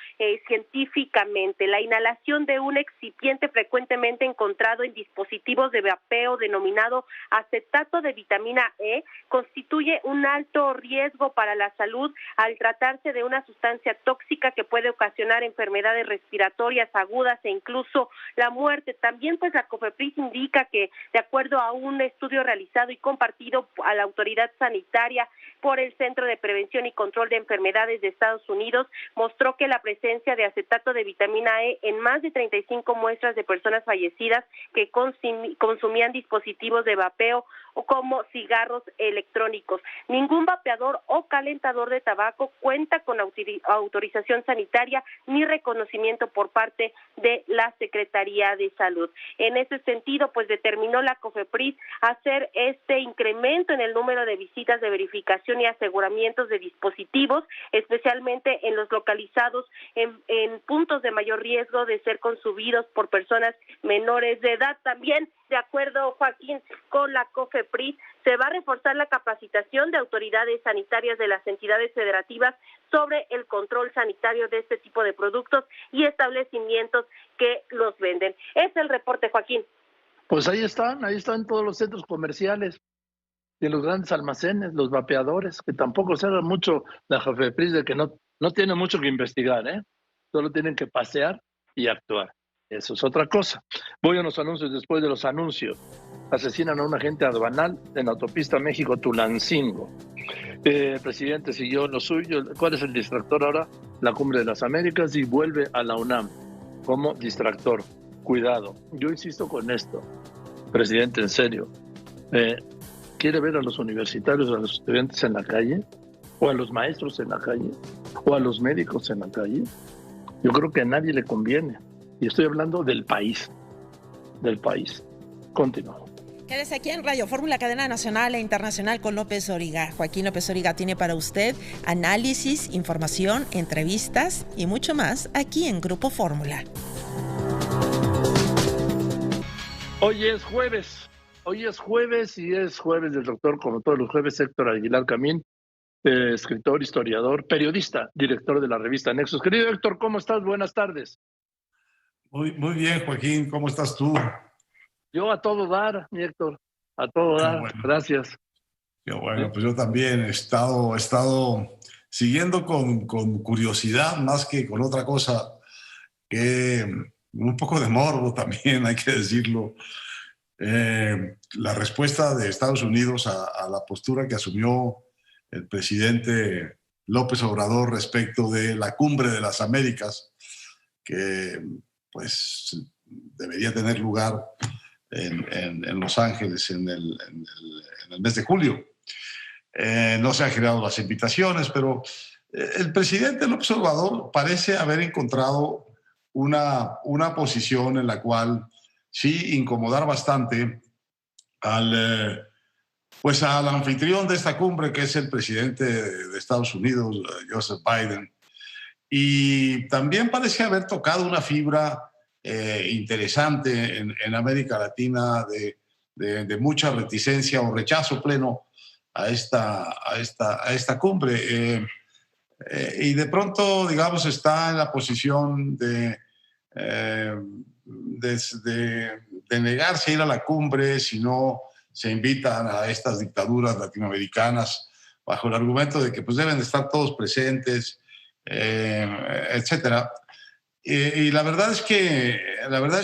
S13: científicamente. La inhalación de un excipiente frecuentemente encontrado en dispositivos de vapeo denominado acetato de vitamina E constituye un alto riesgo para la salud al tratarse de una sustancia tóxica que puede ocasionar enfermedades respiratorias agudas e incluso la muerte. También pues la COFEPRIS indica que de acuerdo a un estudio realizado y compartido a la autoridad sanitaria por el Centro de Prevención y Control de Enfermedades de Estados Unidos, mostró que la presencia de acetato de vitamina E en más de 35 muestras de personas fallecidas que consumían dispositivos de vapeo o como cigarros electrónicos. Ningún vapeador o calentador de tabaco cuenta con autorización sanitaria ni reconocimiento por parte de la Secretaría de Salud. En ese sentido, pues determinó la COFEPRIS hacer este incremento en el número de visitas de verificación y aseguramientos de dispositivos, especialmente en los localizados en puntos de mayor riesgo de ser consumidos por personas menores de edad. También, de acuerdo, Joaquín, con la COFEPRIS, se va a reforzar la capacitación de autoridades sanitarias de las entidades federativas sobre el control sanitario de este tipo de productos y establecimientos que los venden. Es el reporte, Joaquín.
S2: Pues ahí están todos los centros comerciales y en los grandes almacenes, los vapeadores, que tampoco se haga mucho la COFEPRIS de que no tiene mucho que investigar, solo tienen que pasear y actuar. Eso es otra cosa. Voy a los anuncios. Después de los anuncios, asesinan a un agente aduanal en la autopista México-Tulancingo. El presidente siguió lo suyo. ¿Cuál es el distractor ahora? La Cumbre de las Américas, y vuelve a la UNAM como distractor. Cuidado. Yo insisto con esto, presidente, en serio. quiere ver a los universitarios, a los estudiantes en la calle, o a los maestros en la calle, o a los médicos en la calle. Yo creo que a nadie le conviene. Y estoy hablando del país. Del país. Continúo.
S3: Quédese aquí en Radio Fórmula, cadena nacional e internacional con López Dóriga. Joaquín López Dóriga tiene para usted análisis, información, entrevistas y mucho más aquí en Grupo Fórmula.
S2: Hoy es jueves y es jueves del doctor, como todos los jueves, Héctor Aguilar Camín, escritor, historiador, periodista, director de la revista Nexos. Querido Héctor, ¿cómo estás? Buenas tardes.
S14: Muy bien, Joaquín, ¿cómo estás tú?
S2: Yo a todo dar, mi Héctor, a todo dar, bueno. Gracias.
S14: Qué bueno, pues yo también he estado siguiendo con curiosidad, más que con otra cosa, que un poco de morbo también, hay que decirlo, la respuesta de Estados Unidos a la postura que asumió el presidente López Obrador respecto de la Cumbre de las Américas, que pues debería tener lugar en Los Ángeles en el mes de julio. No se han generado las invitaciones, pero el presidente López Obrador parece haber encontrado una posición en la cual sí incomodar bastante al anfitrión de esta cumbre, que es el presidente de Estados Unidos, Joseph Biden. Y también parece haber tocado una fibra interesante en América Latina de mucha reticencia o rechazo pleno a esta cumbre. Y de pronto, digamos, está en la posición de negarse a ir a la cumbre si no se invitan a estas dictaduras latinoamericanas, bajo el argumento de que pues, deben estar todos presentes, etcétera. Y la verdad es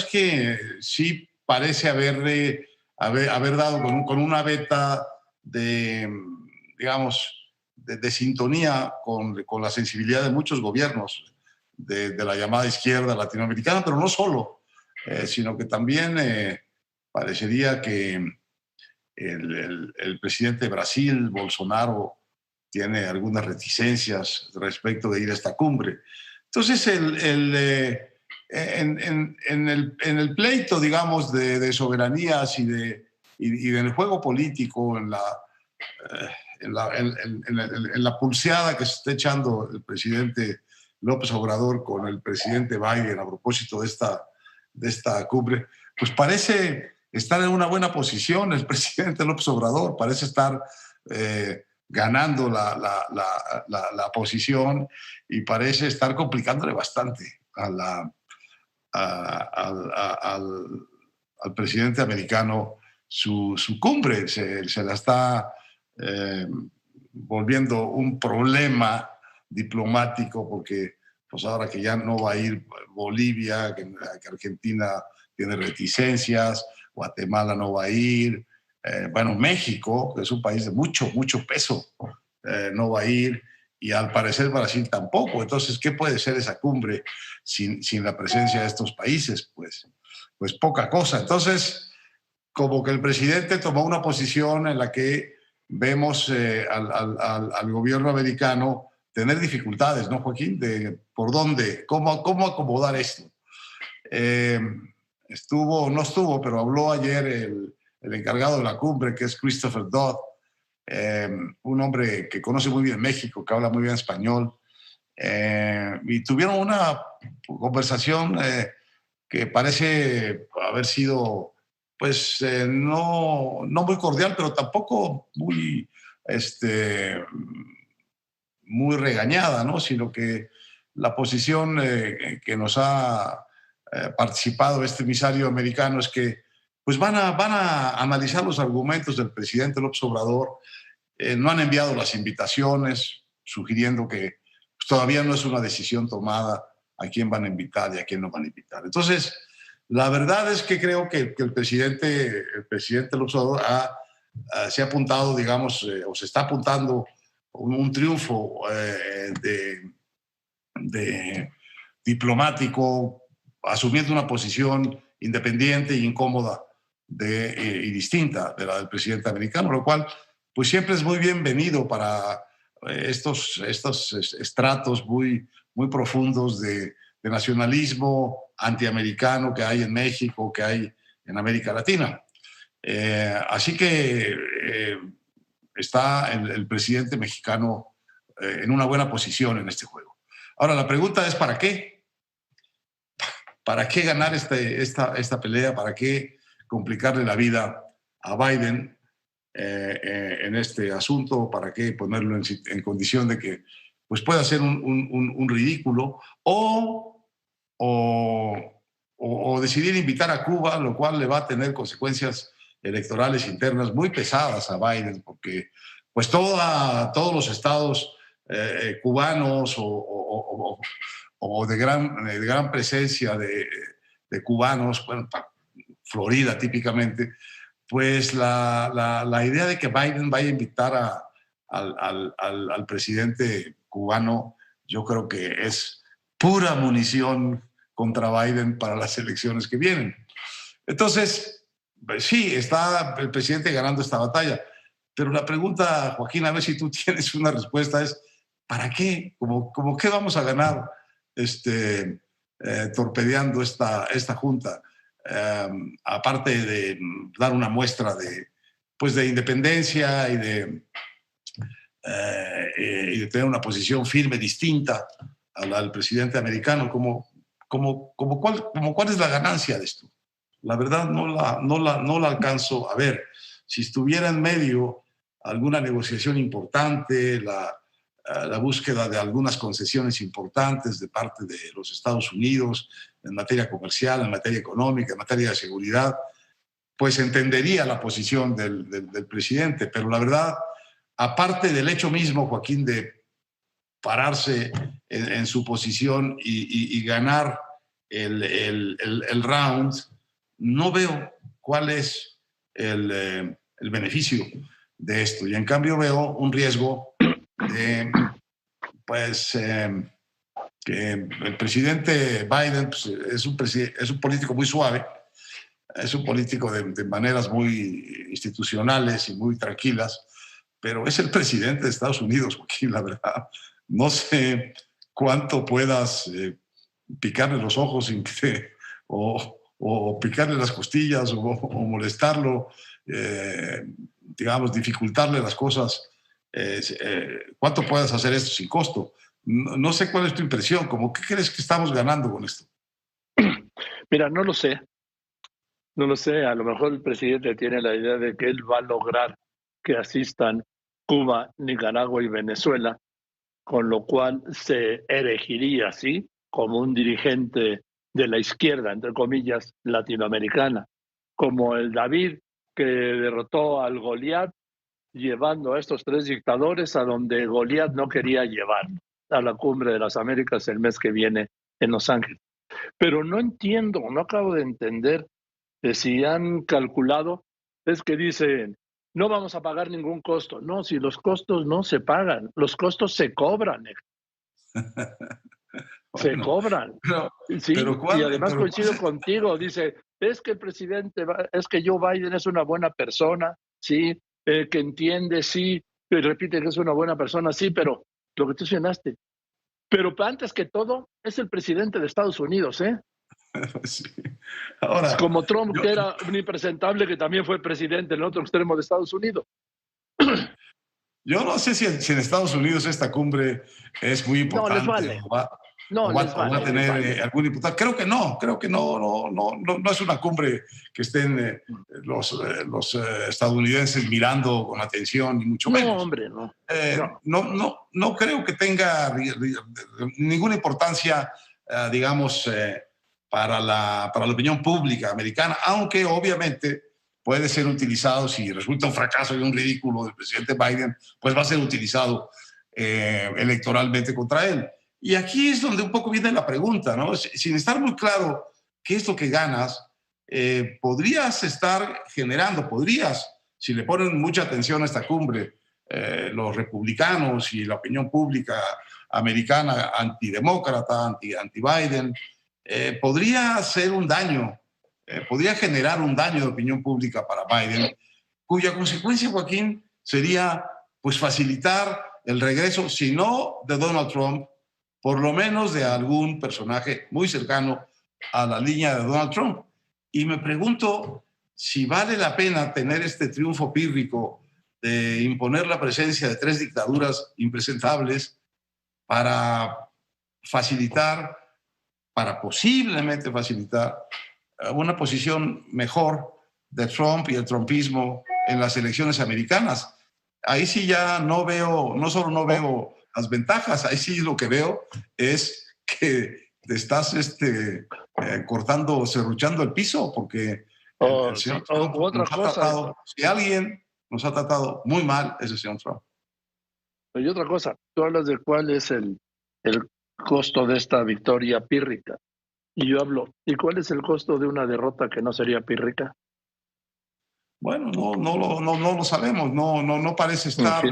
S14: que sí parece haber dado con una veta de sintonía con la sensibilidad de muchos gobiernos de la llamada izquierda latinoamericana, pero no solo, sino que también parecería que el presidente de Brasil, Bolsonaro, tiene algunas reticencias respecto de ir a esta cumbre. Entonces, en el pleito, digamos, de soberanías y del juego político, en la pulseada que se está echando el presidente López Obrador con el presidente Biden a propósito de esta cumbre, pues parece estar en una buena posición el presidente López Obrador, parece estar ganando la posición y parece estar complicándole bastante al presidente americano su cumbre. Se la está volviendo un problema diplomático porque pues ahora que ya no va a ir Bolivia, que Argentina tiene reticencias, Guatemala no va a ir, México, que es un país de mucho peso, no va a ir, y al parecer Brasil tampoco. Entonces, ¿qué puede ser esa cumbre sin la presencia de estos países? Pues poca cosa. Entonces, como que el presidente tomó una posición en la que vemos al gobierno americano tener dificultades, ¿no, Joaquín? De por dónde, cómo acomodar esto. No estuvo, pero habló ayer el encargado de la cumbre, que es Christopher Dodd, un hombre que conoce muy bien México, que habla muy bien español, y tuvieron una conversación que parece haber sido, pues, no muy cordial, pero tampoco muy regañada, ¿no? Sino que la posición que nos ha participado este emisario americano es que pues van a analizar los argumentos del presidente López Obrador. No han enviado las invitaciones, sugiriendo que pues, todavía no es una decisión tomada a quién van a invitar y a quién no van a invitar. Entonces, la verdad es que creo que el presidente López Obrador se ha apuntado, digamos, o se está apuntando un triunfo diplomático, asumiendo una posición independiente e incómoda y distinta de la del presidente americano, lo cual pues siempre es muy bienvenido para estos estratos muy profundos de nacionalismo antiamericano que hay en México, que hay en América Latina. Así que está el presidente mexicano en una buena posición en este juego. Ahora, la pregunta es, ¿para qué? ¿Para qué ganar esta pelea? ¿Para qué complicarle la vida a Biden en este asunto? ¿Para qué ponerlo en condición de que pues, pueda hacer un ridículo? O decidir invitar a Cuba, lo cual le va a tener consecuencias electorales internas muy pesadas a Biden, porque pues todos los estados cubanos o de gran presencia de cubanos, bueno, Florida típicamente, pues la idea de que Biden vaya a invitar al presidente cubano, yo creo que es pura munición contra Biden para las elecciones que vienen. Entonces, sí, está el presidente ganando esta batalla, pero la pregunta, Joaquín, a ver si tú tienes una respuesta, es ¿para qué? ¿Cómo qué vamos a ganar torpedeando esta junta? Aparte de dar una muestra de independencia y de tener una posición firme, distinta a la del presidente americano, ¿cuál es la ganancia de esto? La verdad no la alcanzo a ver. Si estuviera en medio alguna negociación importante, la búsqueda de algunas concesiones importantes de parte de los Estados Unidos en materia comercial, en materia económica, en materia de seguridad, pues entendería la posición del presidente. Pero la verdad, aparte del hecho mismo, Joaquín, de pararse en su posición y ganar el round, no veo cuál es el beneficio de esto. Y en cambio veo un riesgo de, que el presidente Biden pues, es un político muy suave, es un político de maneras muy institucionales y muy tranquilas, pero es el presidente de Estados Unidos, Joaquín, la verdad. No sé cuánto puedas picarle los ojos o picarle las costillas o molestarlo, digamos, dificultarle las cosas. ¿Cuánto puedes hacer esto sin costo? No sé cuál es tu impresión. ¿Qué crees que estamos ganando con esto?
S2: Mira, no lo sé. No lo sé. A lo mejor el presidente tiene la idea de que él va a lograr que asistan Cuba, Nicaragua y Venezuela, con lo cual se erigiría así como un dirigente de la izquierda, entre comillas, latinoamericana, como el David que derrotó al Goliat, llevando a estos tres dictadores a donde Goliat no quería llevar, a la Cumbre de las Américas el mes que viene en Los Ángeles. Pero no entiendo, no acabo de entender si han calculado, es que dicen, no vamos a pagar ningún costo. No, si los costos no se pagan, los costos se cobran. Se cobran. Sí, y además coincido contigo, dice, es que el presidente, es que Joe Biden es una buena persona, sí, que entiende, sí, y repite que es una buena persona, sí, pero lo que tú mencionaste. Pero antes que todo, es el presidente de Estados Unidos, ¿eh?
S14: Sí. Ahora,
S2: como Trump, que era un impresentable, que también fue presidente en el otro extremo de Estados Unidos.
S14: Yo no sé si en Estados Unidos esta cumbre es muy importante.
S2: No, les vale.
S14: O va a tener algún diputado. Creo que no es una cumbre que estén los estadounidenses mirando con atención, ni mucho menos.
S2: No, hombre, no.
S14: No creo que tenga ninguna importancia, digamos, para la opinión pública americana, aunque obviamente puede ser utilizado, si resulta un fracaso y un ridículo del presidente Biden, pues va a ser utilizado electoralmente contra él. Y aquí es donde un poco viene la pregunta, ¿no? Sin estar muy claro qué es lo que ganas, podrías estar generando, si le ponen mucha atención a esta cumbre, los republicanos y la opinión pública americana antidemócrata, anti-Biden, podría hacer un daño podría generar un daño de opinión pública para Biden, cuya consecuencia, Joaquín, sería pues facilitar el regreso, si no de Donald Trump, por lo menos de algún personaje muy cercano a la línea de Donald Trump. Y me pregunto si vale la pena tener este triunfo pírrico de imponer la presencia de 3 dictaduras impresentables para facilitar, para posiblemente facilitar una posición mejor de Trump y el trumpismo en las elecciones americanas. Ahí sí ya no veo, no solo no veo las ventajas, ahí sí lo que veo es que te estás cortando, serruchando el piso, porque el señor Trump nos ha tratado, si alguien nos ha tratado muy mal, es el señor Trump.
S2: Y otra cosa, tú hablas de cuál es el costo de esta victoria pírrica. Y yo hablo, ¿y cuál es el costo de una derrota que no sería pírrica?
S14: Bueno, no lo sabemos, no parece estar,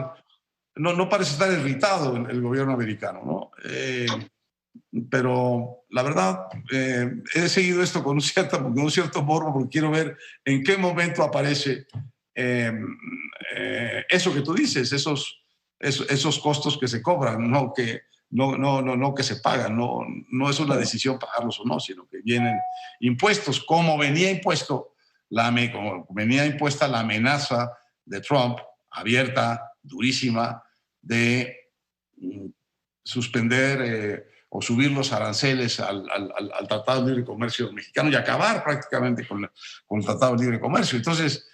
S14: no parece estar irritado el gobierno americano, ¿no? Pero la verdad, he seguido esto con un cierto morbo, porque quiero ver en qué momento aparece eso que tú dices, esos costos que se cobran, no que se pagan, no es una decisión pagarlos o no, sino que vienen impuestos, como venía impuesta la amenaza de Trump, abierta, durísima, de suspender o subir los aranceles al Tratado de Libre Comercio mexicano y acabar prácticamente con el Tratado de Libre Comercio. Entonces,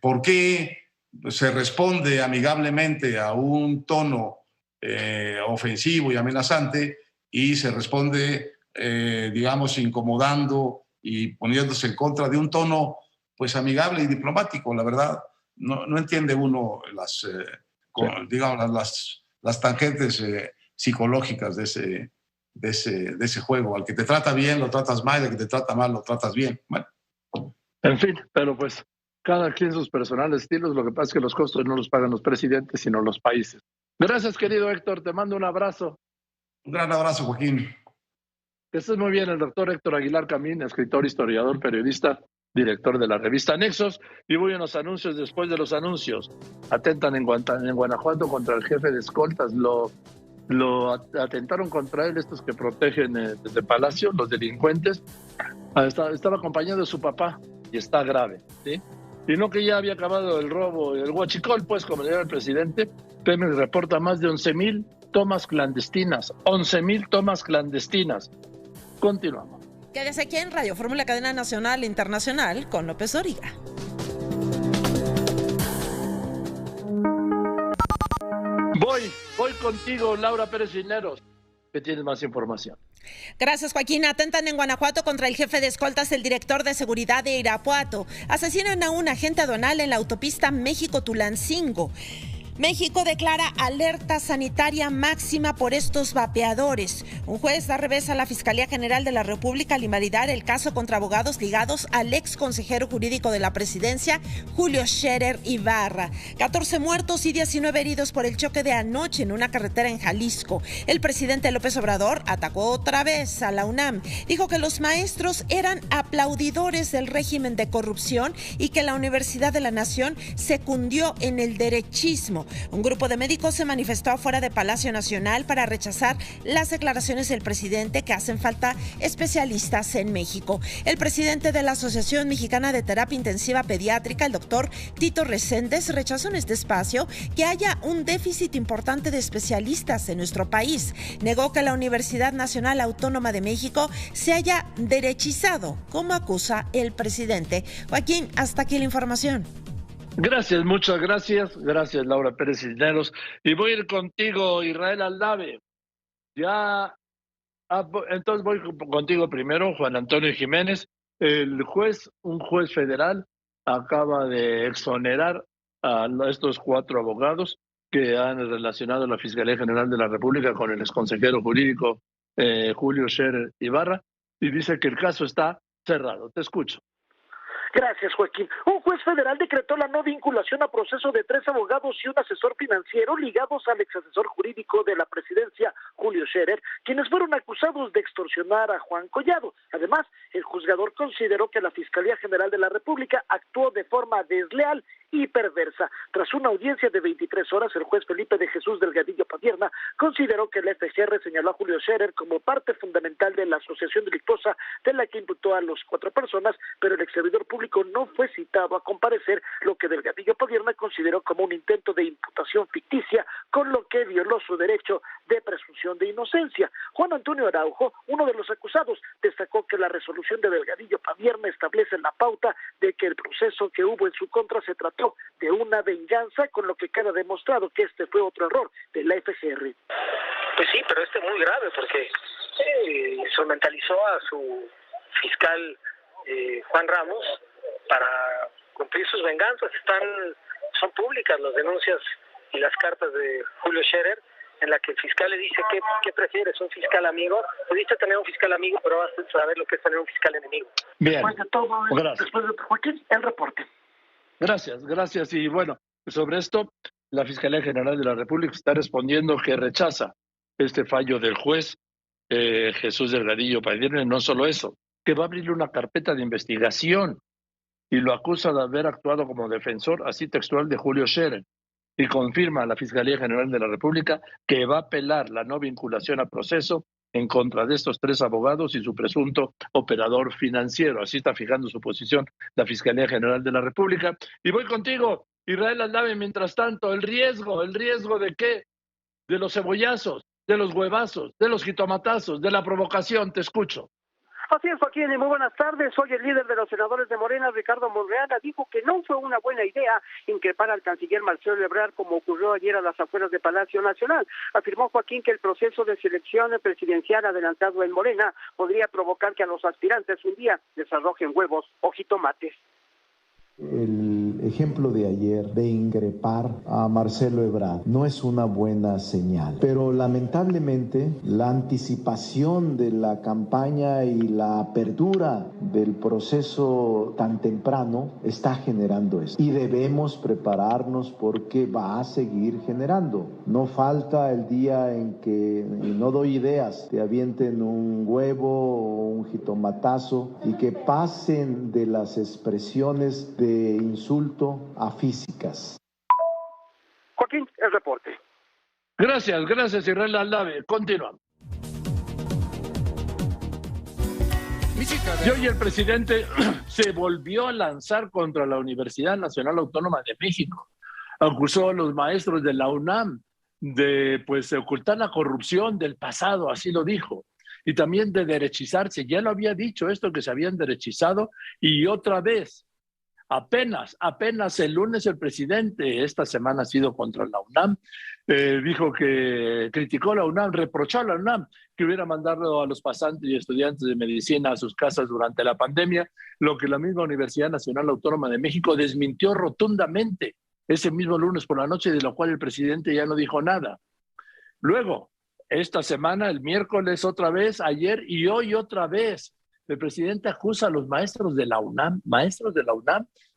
S14: ¿por qué se responde amigablemente a un tono ofensivo y amenazante y se responde, digamos, incomodando y poniéndose en contra de un tono pues amigable y diplomático? La verdad, no entiende uno las tangentes psicológicas de ese juego. Al que te trata bien lo tratas mal, al que te trata mal lo tratas bien. Bueno.
S2: En fin, pero pues cada quien sus personales estilos. Lo que pasa es que los costos no los pagan los presidentes, sino los países. Gracias, querido Héctor. Te mando un abrazo.
S14: Un gran abrazo, Joaquín.
S2: Que estés muy bien. El doctor Héctor Aguilar Camín, escritor, historiador, periodista, director de la revista Nexos. Y voy a los anuncios. Después de los anuncios, atentan en Guanajuato contra el jefe de escoltas. Lo atentaron contra él estos que protegen desde Palacio, los delincuentes. Estaba acompañado de su papá y está grave, ¿sí? Y no que ya había acabado el robo, el huachicol, pues, como le llama el presidente. Pemex reporta más de 11,000 tomas clandestinas. 11,000 tomas clandestinas. Continuamos.
S3: Quédese aquí en Radio Fórmula, cadena nacional e internacional, con López Dóriga.
S2: Voy contigo, Laura Pérez Cisneros, que tienes más información.
S3: Gracias, Joaquín. Atentan en Guanajuato contra el jefe de escoltas, el director de seguridad de Irapuato. Asesinan a un agente aduanal en la autopista México-Tulancingo. México declara alerta sanitaria máxima por estos vapeadores. Un juez da revés a la Fiscalía General de la República al invalidar el caso contra abogados ligados al ex consejero jurídico de la presidencia, Julio Scherer Ibarra. 14 muertos y 19 heridos por el choque de anoche en una carretera en Jalisco. El presidente López Obrador atacó otra vez a la UNAM. Dijo que los maestros eran aplaudidores del régimen de corrupción y que la Universidad de la Nación se cundió en el derechismo. Un grupo de médicos se manifestó afuera de Palacio Nacional para rechazar las declaraciones del presidente que hacen falta especialistas en México. El presidente de la Asociación Mexicana de Terapia Intensiva Pediátrica, el doctor Tito Reséndez, rechazó en este espacio que haya un déficit importante de especialistas en nuestro país. Negó que la Universidad Nacional Autónoma de México se haya derechizado, como acusa el presidente. Joaquín, hasta aquí la información.
S2: Gracias, muchas gracias. Gracias, Laura Pérez Cisneros. Y voy a ir contigo, Israel Aldave. Entonces voy contigo primero, Juan Antonio Jiménez. Un juez federal acaba de exonerar a estos 4 abogados que han relacionado a la Fiscalía General de la República con el exconsejero jurídico Julio Scherer Ibarra, y dice que el caso está cerrado. Te escucho.
S5: Gracias, Joaquín. Un juez federal decretó la no vinculación a proceso de 3 abogados y un asesor financiero ligados al exasesor jurídico de la presidencia, Julio Scherer, quienes fueron acusados de extorsionar a Juan Collado. Además, El juzgador consideró que la Fiscalía General de la República actuó de forma desleal y perversa. Tras una audiencia de 23 horas, el juez Felipe de Jesús Delgadillo Padierna consideró que el FGR señaló a Julio Scherer como parte fundamental de la asociación delictuosa de la que imputó a los 4 personas, pero el exservidor público no fue citado a comparecer, lo que Delgadillo Padierna consideró como un intento de imputación ficticia, con lo que violó su derecho de presunción de inocencia. Juan Antonio Araujo, uno de los acusados, destacó que la resolución de Delgadillo Padierna establece la pauta de que el proceso que hubo en su contra se trató de una venganza, con lo que queda demostrado que este fue otro error de la FGR.
S15: Pues sí, pero este es muy grave porque instrumentalizó a su fiscal Juan Ramos para cumplir sus venganzas. Son públicas las denuncias y las cartas de Julio Scherer, en la que el fiscal le dice ¿qué prefieres? ¿Un fiscal amigo? Pudiste tener un fiscal amigo, pero vas a saber lo que es tener un fiscal enemigo.
S2: Bien,
S5: Después de todo,
S2: gracias.
S5: después de Joaquín, el reporte.
S2: Gracias. Y bueno, sobre esto, la Fiscalía General de la República está respondiendo que rechaza este fallo del juez Jesús Delgadillo Padierna. No solo eso, que va a abrirle una carpeta de investigación y lo acusa de haber actuado como defensor, así textual, de Julio Scherer. Y confirma a la Fiscalía General de la República que va a apelar la no vinculación a proceso en contra de estos 3 abogados y su presunto operador financiero. Así está fijando su posición la Fiscalía General de la República. Y voy contigo, Israel Aldave. Mientras tanto, el riesgo ¿de qué? De los cebollazos, de los huevazos, de los jitomatazos, de la provocación. Te escucho.
S6: Así es, Joaquín, y muy buenas tardes. Hoy el líder de los senadores de Morena, Ricardo Monreal, dijo que no fue una buena idea increpar al canciller Marcelo Ebrard como ocurrió ayer a las afueras de Palacio Nacional. Afirmó Joaquín que el proceso de selección presidencial adelantado en Morena podría provocar que a los aspirantes un día les arrojen huevos o jitomates.
S16: El ejemplo de ayer de increpar a Marcelo Ebrard no es una buena señal, pero lamentablemente la anticipación de la campaña y la apertura del proceso tan temprano está generando esto y debemos prepararnos porque va a seguir generando. No falta el día en que, y no doy ideas, te avienten un huevo o un jitomatazo y que pasen de las expresiones de insulto a físicas.
S6: Joaquín, el reporte.
S2: Gracias, Israel Aldave. Continuamos. Y hoy el presidente se volvió a lanzar contra la Universidad Nacional Autónoma de México. Acusó a los maestros de la UNAM de ocultar la corrupción del pasado, así lo dijo. Y también de derechizarse. Ya lo había dicho esto, que se habían derechizado, y otra vez. Apenas el lunes el presidente, esta semana ha sido contra la UNAM, dijo que criticó a la UNAM, reprochó a la UNAM que hubiera mandado a los pasantes y estudiantes de medicina a sus casas durante la pandemia, lo que la misma Universidad Nacional Autónoma de México desmintió rotundamente ese mismo lunes por la noche, de lo cual el presidente ya no dijo nada. Luego, esta semana, el miércoles otra vez, ayer y hoy otra vez, el presidente acusa a los maestros de la UNAM,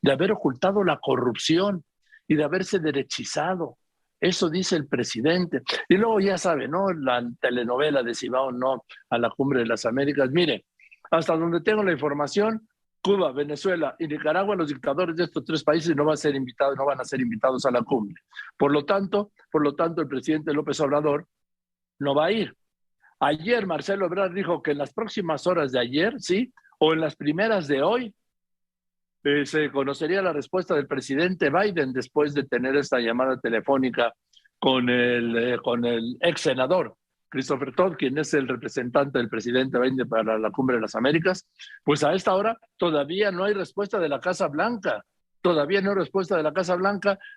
S2: de haber ocultado la corrupción y de haberse derechizado. Eso dice el presidente. Y luego ya sabe, ¿no? La telenovela de si va o no a la Cumbre de las Américas. Mire, hasta donde tengo la información, Cuba, Venezuela y Nicaragua, los dictadores de estos 3 países no van a ser invitados a la cumbre. Por lo tanto, el presidente López Obrador no va a ir. Ayer Marcelo Ebrard dijo que en las próximas horas de ayer, sí, o en las primeras de hoy, se conocería la respuesta del presidente Biden después de tener esta llamada telefónica con el ex senador Christopher Todd, quien es el representante del presidente Biden para la Cumbre de las Américas. Pues a esta hora todavía no hay respuesta de la Casa Blanca.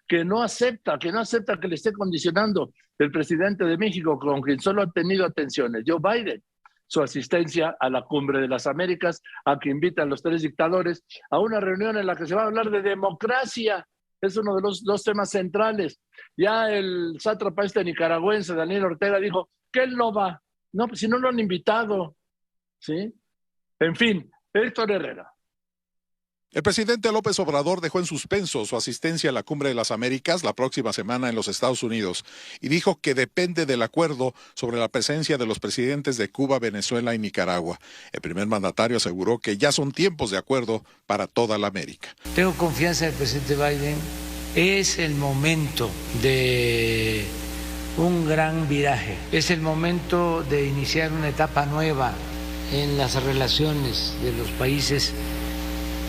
S2: Que no acepta que le esté condicionando el presidente de México, con quien solo ha tenido atenciones, Joe Biden, su asistencia a la Cumbre de las Américas, a que invitan los 3 dictadores a una reunión en la que se va a hablar de democracia. Es uno de los 2 temas centrales. Ya el sátrapa nicaragüense, Daniel Ortega, dijo que él no va. No, pues si no lo han invitado. ¿Sí? En fin, Héctor Herrera.
S4: El presidente López Obrador dejó en suspenso su asistencia a la Cumbre de las Américas la próxima semana en los Estados Unidos y dijo que depende del acuerdo sobre la presencia de los presidentes de Cuba, Venezuela y Nicaragua. El primer mandatario aseguró que ya son tiempos de acuerdo para toda la América.
S17: Tengo confianza en el presidente Biden. Es el momento de un gran viraje. Es el momento de iniciar una etapa nueva en las relaciones de los países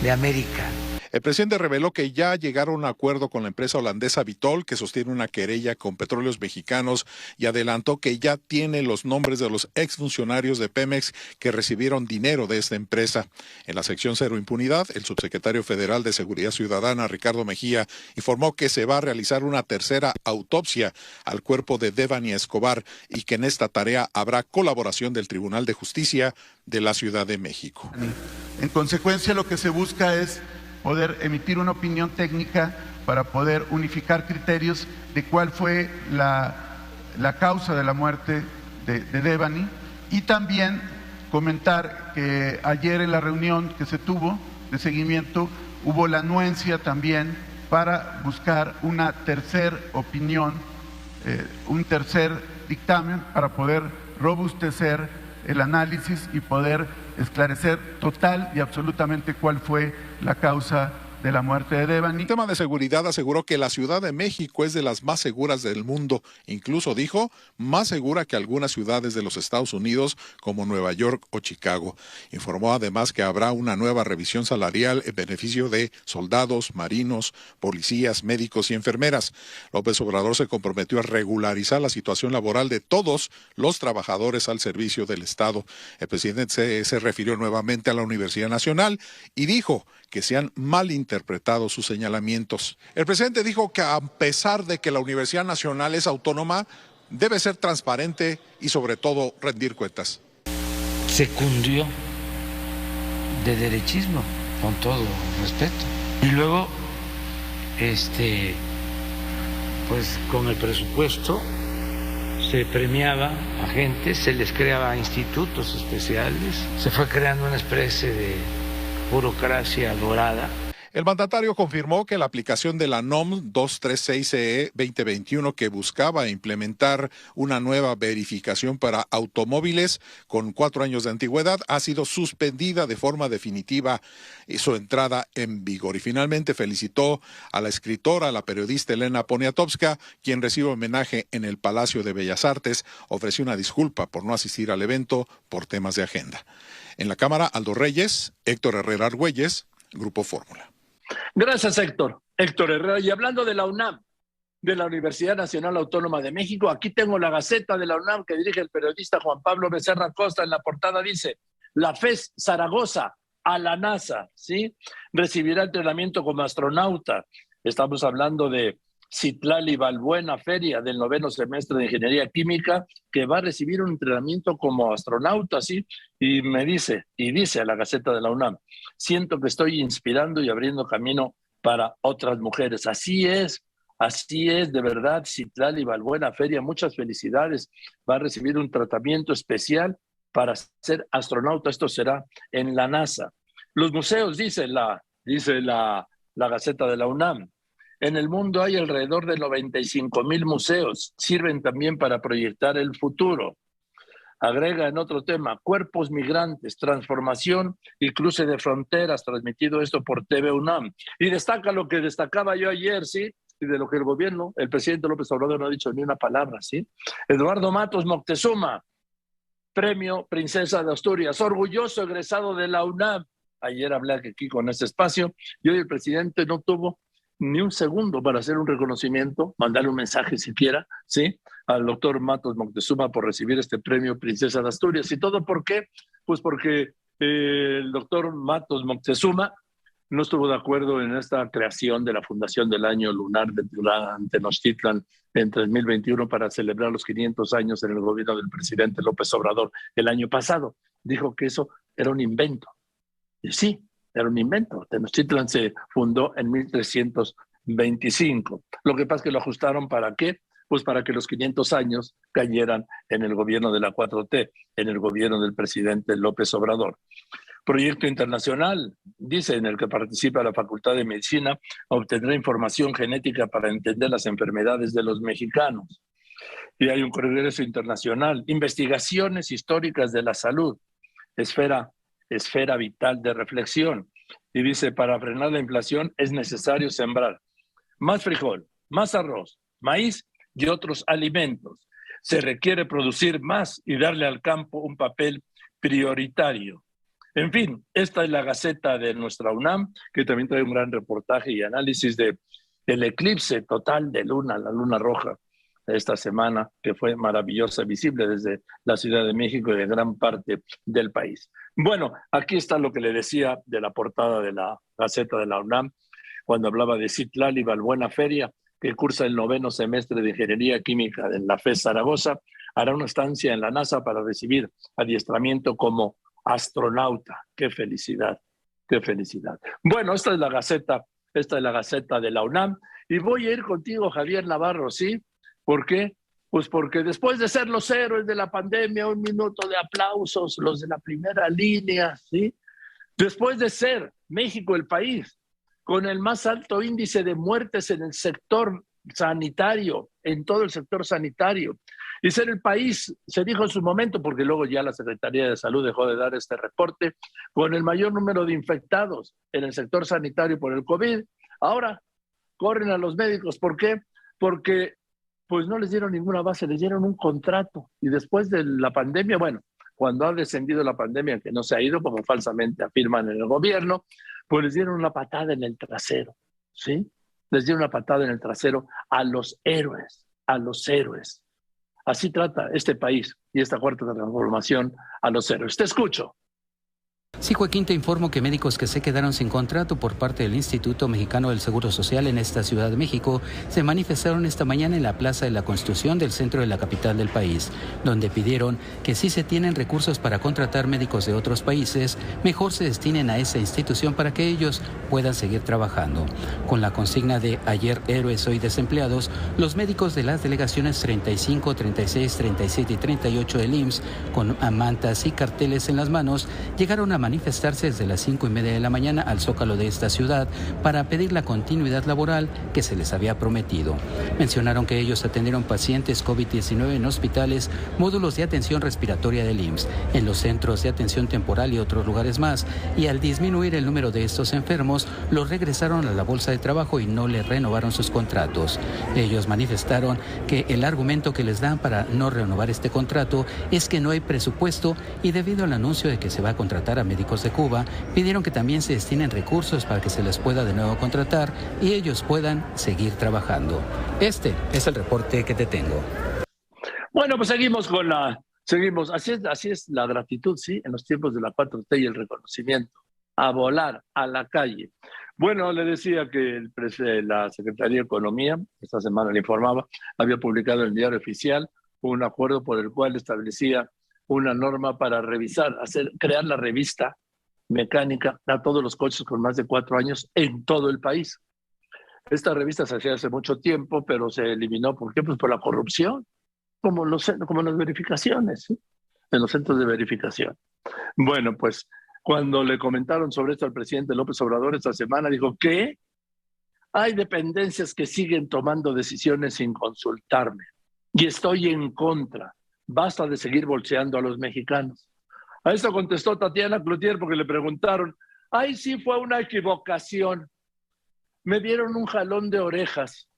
S17: de América.
S4: El presidente reveló que ya llegaron a un acuerdo con la empresa holandesa Vitol, que sostiene una querella con Petróleos Mexicanos, y adelantó que ya tiene los nombres de los exfuncionarios de Pemex que recibieron dinero de esta empresa. En la sección Cero Impunidad, el subsecretario federal de Seguridad Ciudadana, Ricardo Mejía, informó que se va a realizar una tercera autopsia al cuerpo de Devani Escobar y que en esta tarea habrá colaboración del Tribunal de Justicia de la Ciudad de México.
S18: En consecuencia, lo que se busca es poder emitir una opinión técnica para poder unificar criterios de cuál fue la causa de la muerte de Devani, y también comentar que ayer en la reunión que se tuvo de seguimiento hubo la anuencia también para buscar una tercera opinión, un tercer dictamen para poder robustecer el análisis y poder esclarecer total y absolutamente cuál fue la causa de la muerte de Devani.
S4: En tema de seguridad, aseguró que la Ciudad de México es de las más seguras del mundo, incluso dijo, más segura que algunas ciudades de los Estados Unidos como Nueva York o Chicago. Informó además que habrá una nueva revisión salarial en beneficio de soldados, marinos, policías, médicos y enfermeras. López Obrador se comprometió a regularizar la situación laboral de todos los trabajadores al servicio del Estado. El presidente se refirió nuevamente a la Universidad Nacional y dijo que se han malinterpretado sus señalamientos. El presidente dijo que a pesar de que la Universidad Nacional es autónoma, debe ser transparente y sobre todo rendir cuentas.
S17: Se cundió de derechismo, con todo respeto. Y luego, pues con el presupuesto se premiaba a gente, se les creaba institutos especiales, se fue creando una especie de burocracia dorada.
S4: El mandatario confirmó que la aplicación de la NOM 236CE 2021, que buscaba implementar una nueva verificación para automóviles con 4 años de antigüedad, ha sido suspendida de forma definitiva y su entrada en vigor. Y finalmente felicitó a la escritora, la periodista Elena Poniatowska, quien recibe homenaje en el Palacio de Bellas Artes. Ofreció una disculpa por no asistir al evento por temas de agenda. En la Cámara, Aldo Reyes, Héctor Herrera Argüelles, Grupo Fórmula.
S2: Gracias, Héctor. Héctor Herrera. Y hablando de la UNAM, de la Universidad Nacional Autónoma de México, aquí tengo la Gaceta de la UNAM que dirige el periodista Juan Pablo Becerra Costa. En la portada dice, la FES Zaragoza a la NASA, ¿sí? Recibirá entrenamiento como astronauta. Estamos hablando de Citlali Balbuena Feria, del 9º semestre de Ingeniería Química, que va a recibir un entrenamiento como astronauta, ¿sí? Y dice a la Gaceta de la UNAM, siento que estoy inspirando y abriendo camino para otras mujeres. Así es, de verdad, Citlali Balbuena Feria, muchas felicidades. Va a recibir un tratamiento especial para ser astronauta. Esto será en la NASA. Los museos, dice la Gaceta de la UNAM. En el mundo hay alrededor de 95,000 museos. Sirven también para proyectar el futuro. Agrega en otro tema, cuerpos migrantes, transformación y cruce de fronteras, transmitido esto por TV UNAM. Y destaca lo que destacaba yo ayer, ¿sí? Y de lo que el presidente López Obrador no ha dicho ni una palabra, ¿sí? Eduardo Matos Moctezuma, premio Princesa de Asturias, orgulloso egresado de la UNAM. Ayer hablé aquí con este espacio y hoy el presidente no tuvo ni un segundo para hacer un reconocimiento, mandarle un mensaje siquiera, ¿sí? Al doctor Matos Moctezuma por recibir este premio Princesa de Asturias. ¿Y todo por qué? Pues porque el doctor Matos Moctezuma no estuvo de acuerdo en esta creación de la Fundación del Año Lunar de Tenochtitlan en 2021 para celebrar los 500 años en el gobierno del presidente López Obrador el año pasado. Dijo que eso era un invento. Y sí, era un invento. Tenochtitlan se fundó en 1325. Lo que pasa es que lo ajustaron ¿para qué? Pues para que los 500 años cayeran en el gobierno de la 4T, en el gobierno del presidente López Obrador. proyecto internacional, dice, en el que participa la Facultad de Medicina, obtendrá información genética para entender las enfermedades de los mexicanos. Y hay un congreso internacional, investigaciones históricas de la salud, esfera vital de reflexión. Y dice, para frenar la inflación es necesario sembrar más frijol, más arroz, maíz y otros alimentos. Se requiere producir más y darle al campo un papel prioritario. En fin, esta es la Gaceta de nuestra UNAM, que también trae un gran reportaje y análisis del eclipse total de luna, la luna roja, esta semana, que fue maravillosa, visible desde la Ciudad de México y de gran parte del país. Bueno, aquí está lo que le decía de la portada de la Gaceta de la UNAM, cuando hablaba de Citlali Balbuena Feria, que cursa el 9º semestre de Ingeniería Química en la FES Zaragoza, hará una estancia en la NASA para recibir adiestramiento como astronauta. ¡Qué felicidad! ¡Qué felicidad! Bueno, esta es la Gaceta de la UNAM, y voy a ir contigo, Javier Navarro, ¿sí? ¿Por qué? Pues porque después de ser los héroes de la pandemia, un minuto de aplausos, los de la primera línea, ¿sí? Después de ser México el país con el más alto índice de muertes en el sector sanitario, en todo el sector sanitario, y ser el país, se dijo en su momento, porque luego ya la Secretaría de Salud dejó de dar este reporte, con el mayor número de infectados en el sector sanitario por el COVID, ahora corren a los médicos. ¿Por qué? Porque pues no les dieron ninguna base, les dieron un contrato. Y después de la pandemia, bueno, cuando ha descendido la pandemia, que no se ha ido, como falsamente afirman en el gobierno, pues les dieron una patada en el trasero, ¿sí? Les dieron una patada en el trasero a los héroes, a los héroes. Así trata este país y esta cuarta transformación a los héroes. Te escucho.
S19: Sí, Joaquín, te informo que médicos que se quedaron sin contrato por parte del Instituto Mexicano del Seguro Social en esta Ciudad de México se manifestaron esta mañana en la Plaza de la Constitución del centro de la capital del país, donde pidieron que si se tienen recursos para contratar médicos de otros países, mejor se destinen a esa institución para que ellos puedan seguir trabajando. Con la consigna de ayer héroes, hoy desempleados, los médicos de las delegaciones 35, 36, 37 y 38 del IMSS, con mantas y carteles en las manos, llegaron a manifestarse desde las 5:30 de la mañana al Zócalo de esta ciudad para pedir la continuidad laboral que se les había prometido. Mencionaron que ellos atendieron pacientes COVID-19 en hospitales, módulos de atención respiratoria del IMSS, en los centros de atención temporal y otros lugares más, y al disminuir el número de estos enfermos, los regresaron a la bolsa de trabajo y no les renovaron sus contratos. Ellos manifestaron que el argumento que les dan para no renovar este contrato es que no hay presupuesto, y debido al anuncio de que se va a contratar a médicos de Cuba, pidieron que también se destinen recursos para que se les pueda de nuevo contratar y ellos puedan seguir trabajando. Este es el reporte que te tengo.
S2: Bueno, pues seguimos, así es la gratitud, ¿sí? En los tiempos de la 4T y el reconocimiento, a volar a la calle. Bueno, le decía que la Secretaría de Economía, esta semana le informaba, había publicado en el Diario Oficial un acuerdo por el cual establecía una norma para revisar, crear la revista mecánica a todos los coches con más de 4 años en todo el país. Esta revista se hacía hace mucho tiempo, pero se eliminó. ¿Por qué? Pues por la corrupción, como las verificaciones, ¿sí? En los centros de verificación. Bueno, pues cuando le comentaron sobre esto al presidente López Obrador esta semana, dijo que hay dependencias que siguen tomando decisiones sin consultarme y estoy en contra. Basta de seguir bolseando a los mexicanos. A eso contestó Tatiana Cloutier porque le preguntaron, ay, sí fue una equivocación. Me dieron un jalón de orejas.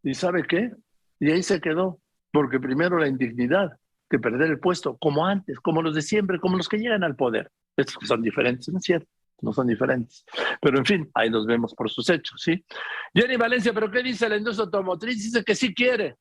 S2: ¿Y sabe qué? Y ahí se quedó, porque primero la indignidad que perder el puesto, como antes, como los de siempre, como los que llegan al poder. Estos que son diferentes, ¿no es cierto? No son diferentes. Pero en fin, ahí nos vemos por sus hechos, ¿sí? Jenny Valencia, ¿pero qué dice la industria automotriz? Dice que sí quiere.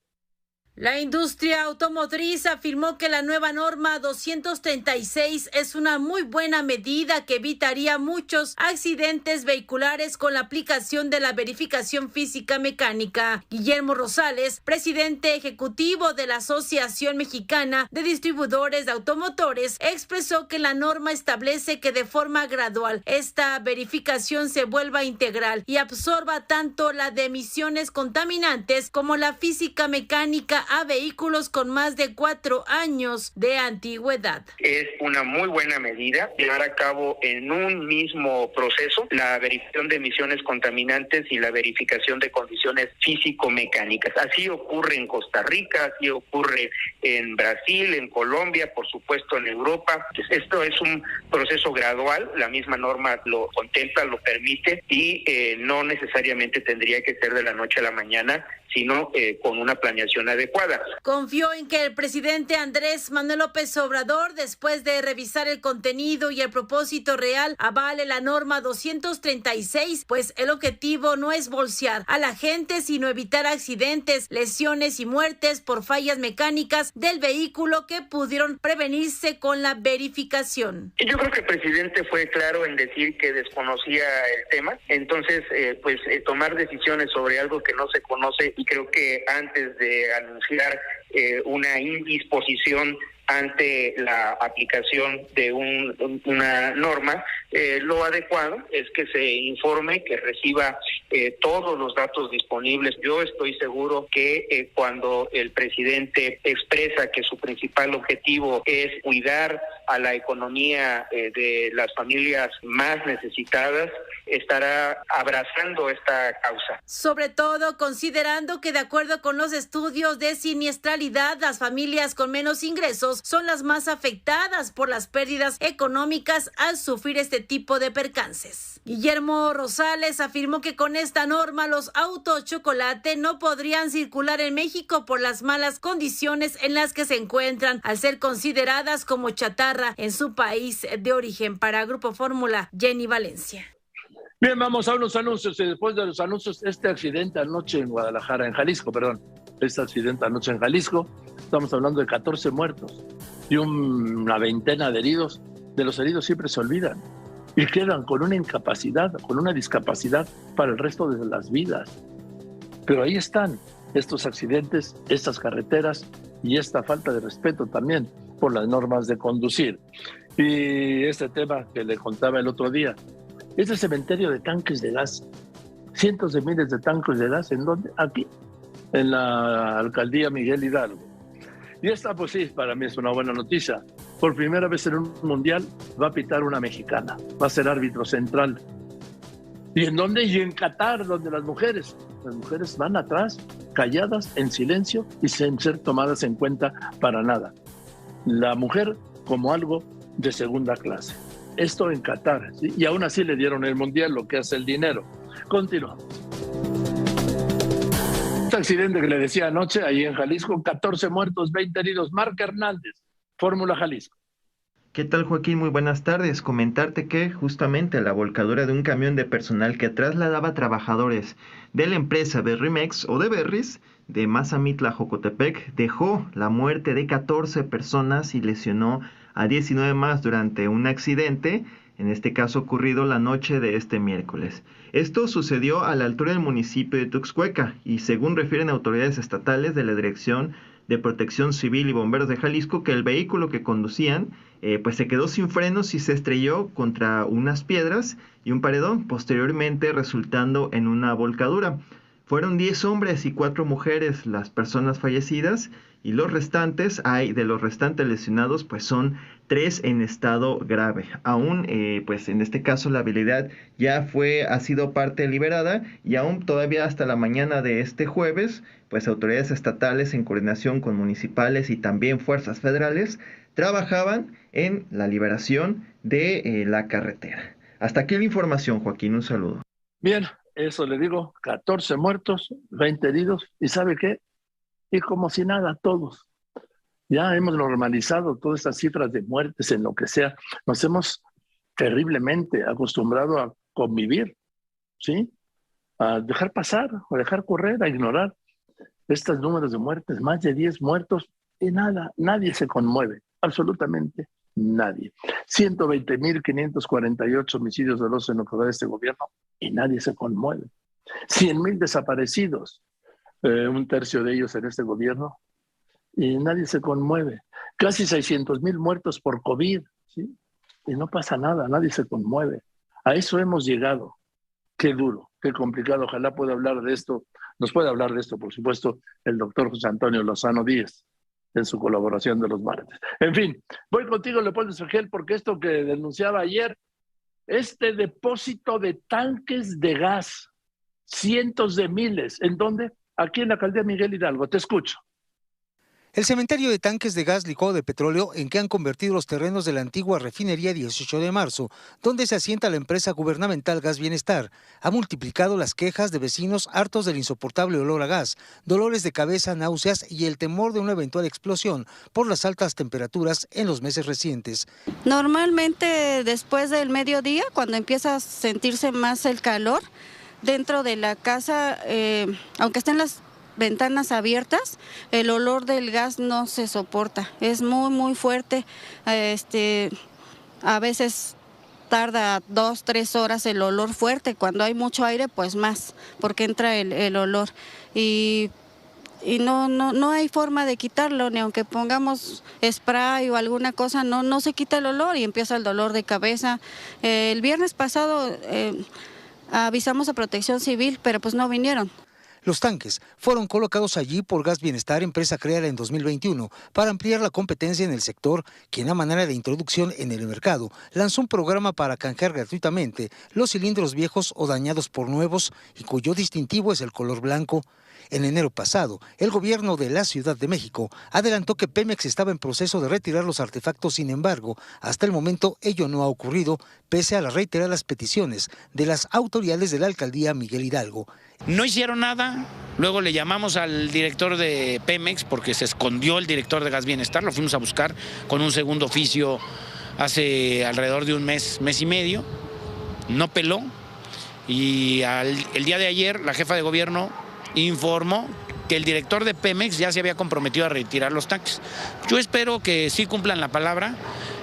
S20: La industria automotriz afirmó que la nueva norma 236 es una muy buena medida que evitaría muchos accidentes vehiculares con la aplicación de la verificación física mecánica. Guillermo Rosales, presidente ejecutivo de la Asociación Mexicana de Distribuidores de Automotores, expresó que la norma establece que de forma gradual esta verificación se vuelva integral y absorba tanto la de emisiones contaminantes como la física mecánica aplica a vehículos con más de 4 años de antigüedad.
S21: Es una muy buena medida llevar a cabo en un mismo proceso la verificación de emisiones contaminantes y la verificación de condiciones físico-mecánicas. Así ocurre en Costa Rica, así ocurre en Brasil, en Colombia, por supuesto en Europa. Esto es un proceso gradual, la misma norma lo contempla, lo permite y no necesariamente tendría que ser de la noche a la mañana, sino con una planeación adecuada.
S20: Confió en que el presidente Andrés Manuel López Obrador, después de revisar el contenido y el propósito real, avale la norma 236, pues el objetivo no es bolsear a la gente, sino evitar accidentes, lesiones y muertes por fallas mecánicas del vehículo que pudieron prevenirse con la verificación.
S21: Yo creo que el presidente fue claro en decir que desconocía el tema, entonces tomar decisiones sobre algo que no se conoce, y creo que antes de anunciar una indisposición ante la aplicación de una norma, lo adecuado es que se informe, que reciba todos los datos disponibles. Yo estoy seguro que cuando el presidente expresa que su principal objetivo es cuidar a la economía de las familias más necesitadas, estará abrazando esta causa.
S20: Sobre todo considerando que de acuerdo con los estudios de siniestralidad, las familias con menos ingresos son las más afectadas por las pérdidas económicas al sufrir este tipo de percances. Guillermo Rosales afirmó que con esta norma los autos chocolate no podrían circular en México por las malas condiciones en las que se encuentran al ser consideradas como chatarra en su país de origen. Para Grupo Fórmula, Jenny Valencia.
S2: Bien, vamos a unos anuncios y después de los anuncios, este accidente anoche en Jalisco, estamos hablando de 14 muertos y una veintena de heridos. De los heridos siempre se olvidan y quedan con una incapacidad, con una discapacidad para el resto de las vidas. Pero ahí están estos accidentes, estas carreteras y esta falta de respeto también por las normas de conducir. Y este tema que le contaba el otro día, este cementerio de tanques de gas, cientos de miles de tanques de gas, ¿en dónde? Aquí, en la alcaldía Miguel Hidalgo. Y esta, pues sí, para mí es una buena noticia. Por primera vez en un mundial va a pitar una mexicana, va a ser árbitro central. ¿Y en dónde? Y en Qatar, donde las mujeres van atrás, calladas, en silencio y sin ser tomadas en cuenta para nada. La mujer como algo de segunda clase. Esto en Qatar, ¿sí? Y aún así le dieron el mundial, lo que hace el dinero. Continuamos. Este accidente que le decía anoche, ahí en Jalisco, 14 muertos, 20 heridos. Marc Hernández, Fórmula Jalisco.
S8: ¿Qué tal, Joaquín? Muy buenas tardes. Comentarte que justamente la volcadura de un camión de personal que trasladaba trabajadores de la empresa Berrimex o de Berris de Mazamitla, Jocotepec, dejó la muerte de 14 personas y lesionó a 19 más durante un accidente, en este caso ocurrido la noche de este miércoles. Esto sucedió a la altura del municipio de Tuxcueca y según refieren autoridades estatales de la Dirección de Protección Civil y Bomberos de Jalisco, que el vehículo que conducían pues se quedó sin frenos y se estrelló contra unas piedras y un paredón, posteriormente resultando en una volcadura. Fueron 10 hombres y 4 mujeres las personas fallecidas y de los restantes lesionados pues son 3 en estado grave. Aún pues en este caso la habilidad ya ha sido parte liberada y aún todavía hasta la mañana de este jueves pues autoridades estatales en coordinación con municipales y también fuerzas federales trabajaban en la liberación de la carretera. Hasta aquí la información, Joaquín, un saludo.
S2: Bien, eso le digo, 14 muertos, 20 heridos, ¿y sabe qué? Y como si nada, todos. Ya hemos normalizado todas estas cifras de muertes en lo que sea. Nos hemos terriblemente acostumbrado a convivir, ¿sí? A dejar pasar, a dejar correr, a ignorar estos números de muertes, más de 10 muertos, y nada, nadie se conmueve, absolutamente nadie. 120.548 homicidios dolosos en lo que va de este gobierno y nadie se conmueve. 100,000 desaparecidos, un tercio de ellos en este gobierno, y nadie se conmueve. Casi 600,000 muertos por COVID, ¿sí? Y no pasa nada, nadie se conmueve. A eso hemos llegado. Qué duro, qué complicado. Ojalá pueda hablar de esto, nos puede hablar de esto, por supuesto, el doctor José Antonio Lozano Díez, en su colaboración de los martes. En fin, voy contigo, Leopoldo Segel, porque esto que denunciaba ayer, este depósito de tanques de gas, cientos de miles, ¿en dónde? Aquí en la alcaldía Miguel Hidalgo. Te escucho.
S1: El cementerio de tanques de gas licuado de petróleo en que han convertido los terrenos de la antigua refinería 18 de marzo, donde se asienta la empresa gubernamental Gas Bienestar, ha multiplicado las quejas de vecinos hartos del insoportable olor a gas, dolores de cabeza, náuseas y el temor de una eventual explosión por las altas temperaturas en los meses recientes.
S22: Normalmente después del mediodía, cuando empieza a sentirse más el calor, dentro de la casa, aunque estén las ventanas abiertas, el olor del gas no se soporta, es muy fuerte, a veces tarda 2-3 horas el olor fuerte, cuando hay mucho aire pues más, porque entra el olor y no hay forma de quitarlo, ni aunque pongamos spray o alguna cosa, no se quita el olor y empieza el dolor de cabeza. El viernes pasado avisamos a Protección Civil, pero pues no vinieron.
S1: Los tanques fueron colocados allí por Gas Bienestar, empresa creada en 2021 para ampliar la competencia en el sector, quien a manera de introducción en el mercado lanzó un programa para canjear gratuitamente los cilindros viejos o dañados por nuevos y cuyo distintivo es el color blanco. En enero pasado, el gobierno de la Ciudad de México adelantó que Pemex estaba en proceso de retirar los artefactos, sin embargo, hasta el momento ello no ha ocurrido, pese a las reiteradas peticiones de las autoridades de la alcaldía Miguel Hidalgo.
S23: No hicieron nada, luego le llamamos al director de Pemex porque se escondió el director de Gas Bienestar, lo fuimos a buscar con un segundo oficio hace alrededor de un mes y medio, no peló y el día de ayer la jefa de gobierno informó que el director de Pemex ya se había comprometido a retirar los tanques. Yo espero que sí cumplan la palabra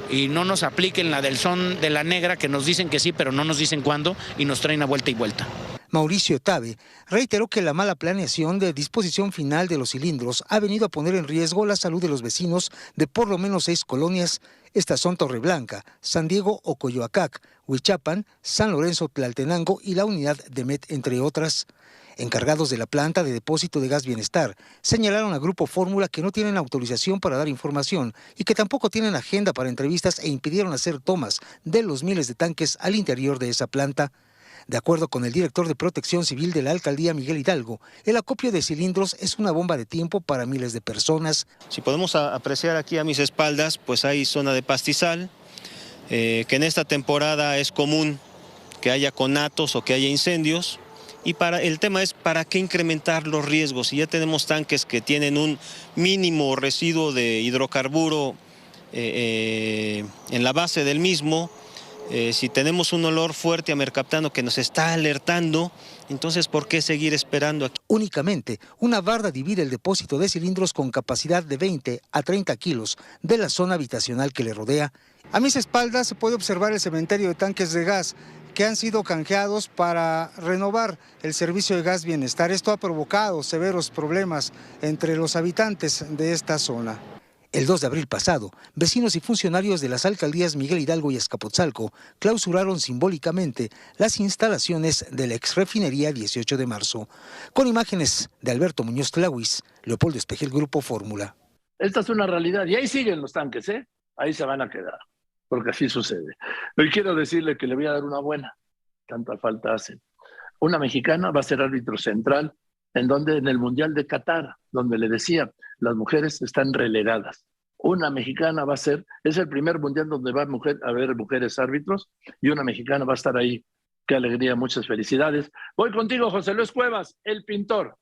S23: y no nos apliquen la del son de la negra, que nos dicen que sí, pero no nos dicen cuándo y nos traen a vuelta y vuelta.
S1: Mauricio Tabe reiteró que la mala planeación de disposición final de los cilindros ha venido a poner en riesgo la salud de los vecinos de por lo menos 6 colonias. Estas son Torreblanca, San Diego o Coyoacac, Huichapan, San Lorenzo Tlaltenango y la unidad de Met, entre otras. Encargados de la planta de depósito de Gas Bienestar señalaron a Grupo Fórmula que no tienen autorización para dar información y que tampoco tienen agenda para entrevistas e impidieron hacer tomas de los miles de tanques al interior de esa planta. De acuerdo con el director de Protección Civil de la alcaldía Miguel Hidalgo, el acopio de cilindros es una bomba de tiempo para miles de personas.
S24: Si podemos apreciar aquí a mis espaldas, pues hay zona de pastizal, que en esta temporada es común que haya conatos o que haya incendios. Y el tema es para qué incrementar los riesgos. Si ya tenemos tanques que tienen un mínimo residuo de hidrocarburo en la base del mismo, si tenemos un olor fuerte a mercaptano que nos está alertando, entonces ¿por qué seguir esperando aquí?
S1: Únicamente una barda divide el depósito de cilindros con capacidad de 20 a 30 kilos de la zona habitacional que le rodea. A mis espaldas se puede observar el cementerio de tanques de gas que han sido canjeados para renovar el servicio de Gas Bienestar. Esto ha provocado severos problemas entre los habitantes de esta zona. El 2 de abril pasado, vecinos y funcionarios de las alcaldías Miguel Hidalgo y Azcapotzalco clausuraron simbólicamente las instalaciones de la exrefinería 18 de marzo. Con imágenes de Alberto Muñoz Tlahuis, Leopoldo Espejel, Grupo Fórmula.
S2: Esta es una realidad y ahí siguen los tanques, ahí se van a quedar, porque así sucede. Hoy quiero decirle que le voy a dar una buena, tanta falta hace. Una mexicana va a ser árbitro central en el Mundial de Qatar, donde le decía, las mujeres están relegadas. Una mexicana va a ser, es el primer mundial donde va a haber mujeres árbitros y una mexicana va a estar ahí. Qué alegría, muchas felicidades. Voy contigo, José Luis Cuevas, el pintor.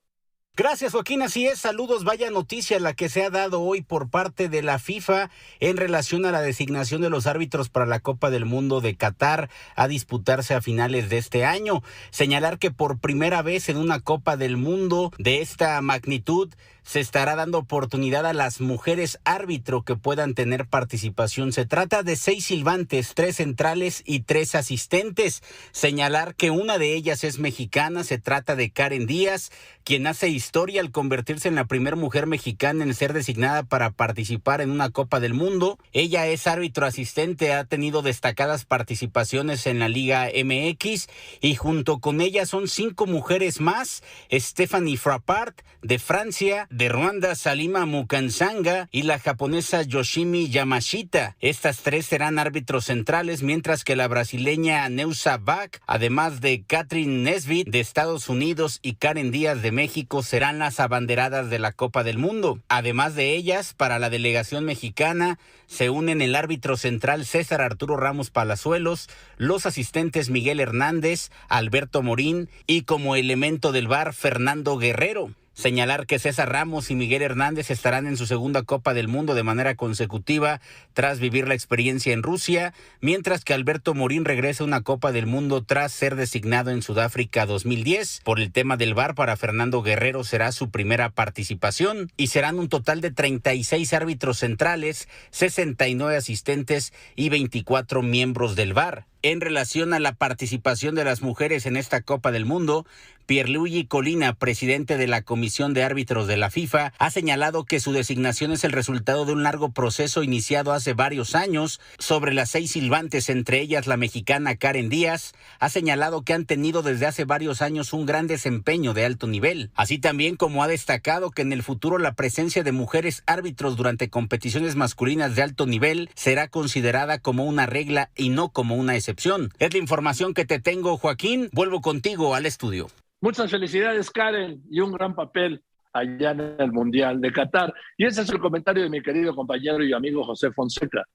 S10: Gracias, Joaquín. Así es, saludos. Vaya noticia la que se ha dado hoy por parte de la FIFA en relación a la designación de los árbitros para la Copa del Mundo de Qatar a disputarse a finales de este año. Señalar que por primera vez en una Copa del Mundo de esta magnitud se estará dando oportunidad a las mujeres árbitro que puedan tener participación. Se trata de 6 silbantes, 3 centrales y 3 asistentes. Señalar que una de ellas es mexicana, se trata de Karen Díaz, quien hace historia al convertirse en la primera mujer mexicana en ser designada para participar en una Copa del Mundo. Ella es árbitro asistente, ha tenido destacadas participaciones en la Liga MX y junto con ella son 5 mujeres más: Stephanie Frappart de Francia, de Ruanda Salima Mukansanga y la japonesa Yoshimi Yamashita. Estas 3 serán árbitros centrales, mientras que la brasileña Neusa Bach, además de Catherine Nesbitt de Estados Unidos y Karen Díaz de México, serán las abanderadas de la Copa del Mundo. Además de ellas, para la delegación mexicana se unen el árbitro central César Arturo Ramos Palazuelos, los asistentes Miguel Hernández, Alberto Morín y como elemento del VAR Fernando Guerrero. Señalar que César Ramos y Miguel Hernández estarán en su segunda Copa del Mundo de manera consecutiva tras vivir la experiencia en Rusia, mientras que Alberto Morín regresa a una Copa del Mundo tras ser designado en Sudáfrica 2010. Por el tema del VAR, para Fernando Guerrero será su primera participación y serán un total de 36 árbitros centrales, 69 asistentes y 24 miembros del VAR. En relación a la participación de las mujeres en esta Copa del Mundo, Pierluigi Collina, presidente de la Comisión de Árbitros de la FIFA, ha señalado que su designación es el resultado de un largo proceso iniciado hace varios años. Sobre las 6 silbantes, entre ellas la mexicana Karen Díaz, ha señalado que han tenido desde hace varios años un gran desempeño de alto nivel, así también como ha destacado que en el futuro la presencia de mujeres árbitros durante competiciones masculinas de alto nivel será considerada como una regla y no como una excepción. Es la información que te tengo, Joaquín. Vuelvo contigo al estudio.
S2: Muchas felicidades, Karen, y un gran papel allá en el Mundial de Qatar. Y ese es el comentario de mi querido compañero y amigo José Fonseca.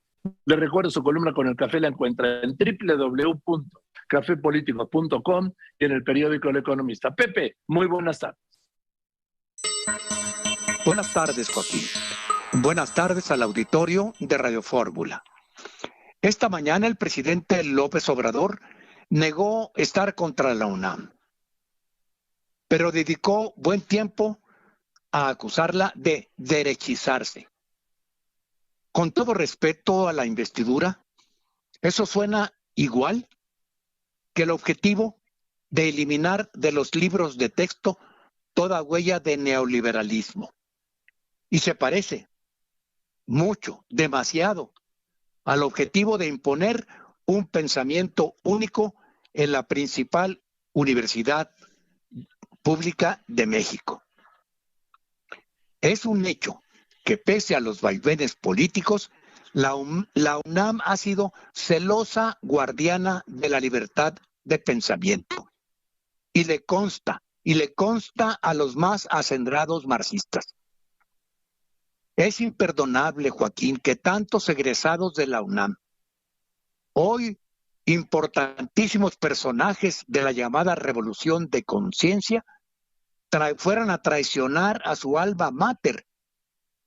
S2: Le recuerdo, su columna con el café la encuentra en www.cafepolítico.com y en el periódico El Economista. Pepe, muy buenas tardes.
S7: Buenas tardes, Joaquín. Buenas tardes al auditorio de Radio Fórmula. Esta mañana el presidente López Obrador negó estar contra la UNAM, pero dedicó buen tiempo a acusarla de derechizarse. Con todo respeto a la investidura, eso suena igual que el objetivo de eliminar de los libros de texto toda huella de neoliberalismo. Y se parece mucho, demasiado, al objetivo de imponer un pensamiento único en la principal universidad pública de México. Es un hecho que pese a los vaivenes políticos, la UNAM ha sido celosa guardiana de la libertad de pensamiento. Y le consta a los más acendrados marxistas. Es imperdonable, Joaquín, que tantos egresados de la UNAM, hoy importantísimos personajes de la llamada revolución de conciencia, fueran a traicionar a su alma mater,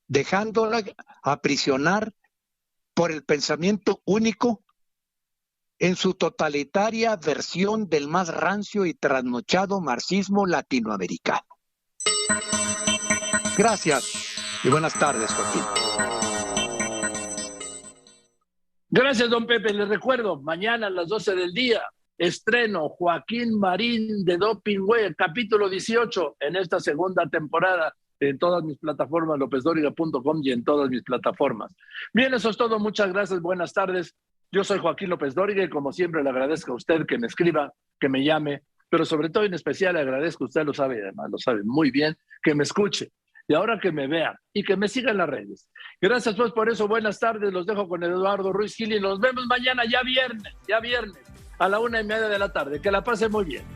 S7: dejándola aprisionar por el pensamiento único en su totalitaria versión del más rancio y trasnochado marxismo latinoamericano. Gracias. Y buenas tardes, Joaquín.
S2: Gracias, don Pepe. Les recuerdo, mañana a las 12 del día, estreno Joaquín Marín de Doping Web, capítulo 18 en esta segunda temporada, en todas mis plataformas, lopezdoriga.com y en todas mis plataformas. Bien, eso es todo. Muchas gracias. Buenas tardes. Yo soy Joaquín López Dóriga y como siempre le agradezco a usted que me escriba, que me llame, pero sobre todo en especial le agradezco, usted lo sabe, además lo sabe muy bien, que me escuche. Y ahora que me vean y que me sigan en las redes. Gracias pues por eso, buenas tardes, los dejo con Eduardo Ruiz Gil y nos vemos mañana, ya viernes, a la 1:30 de la tarde. Que la pasen muy bien.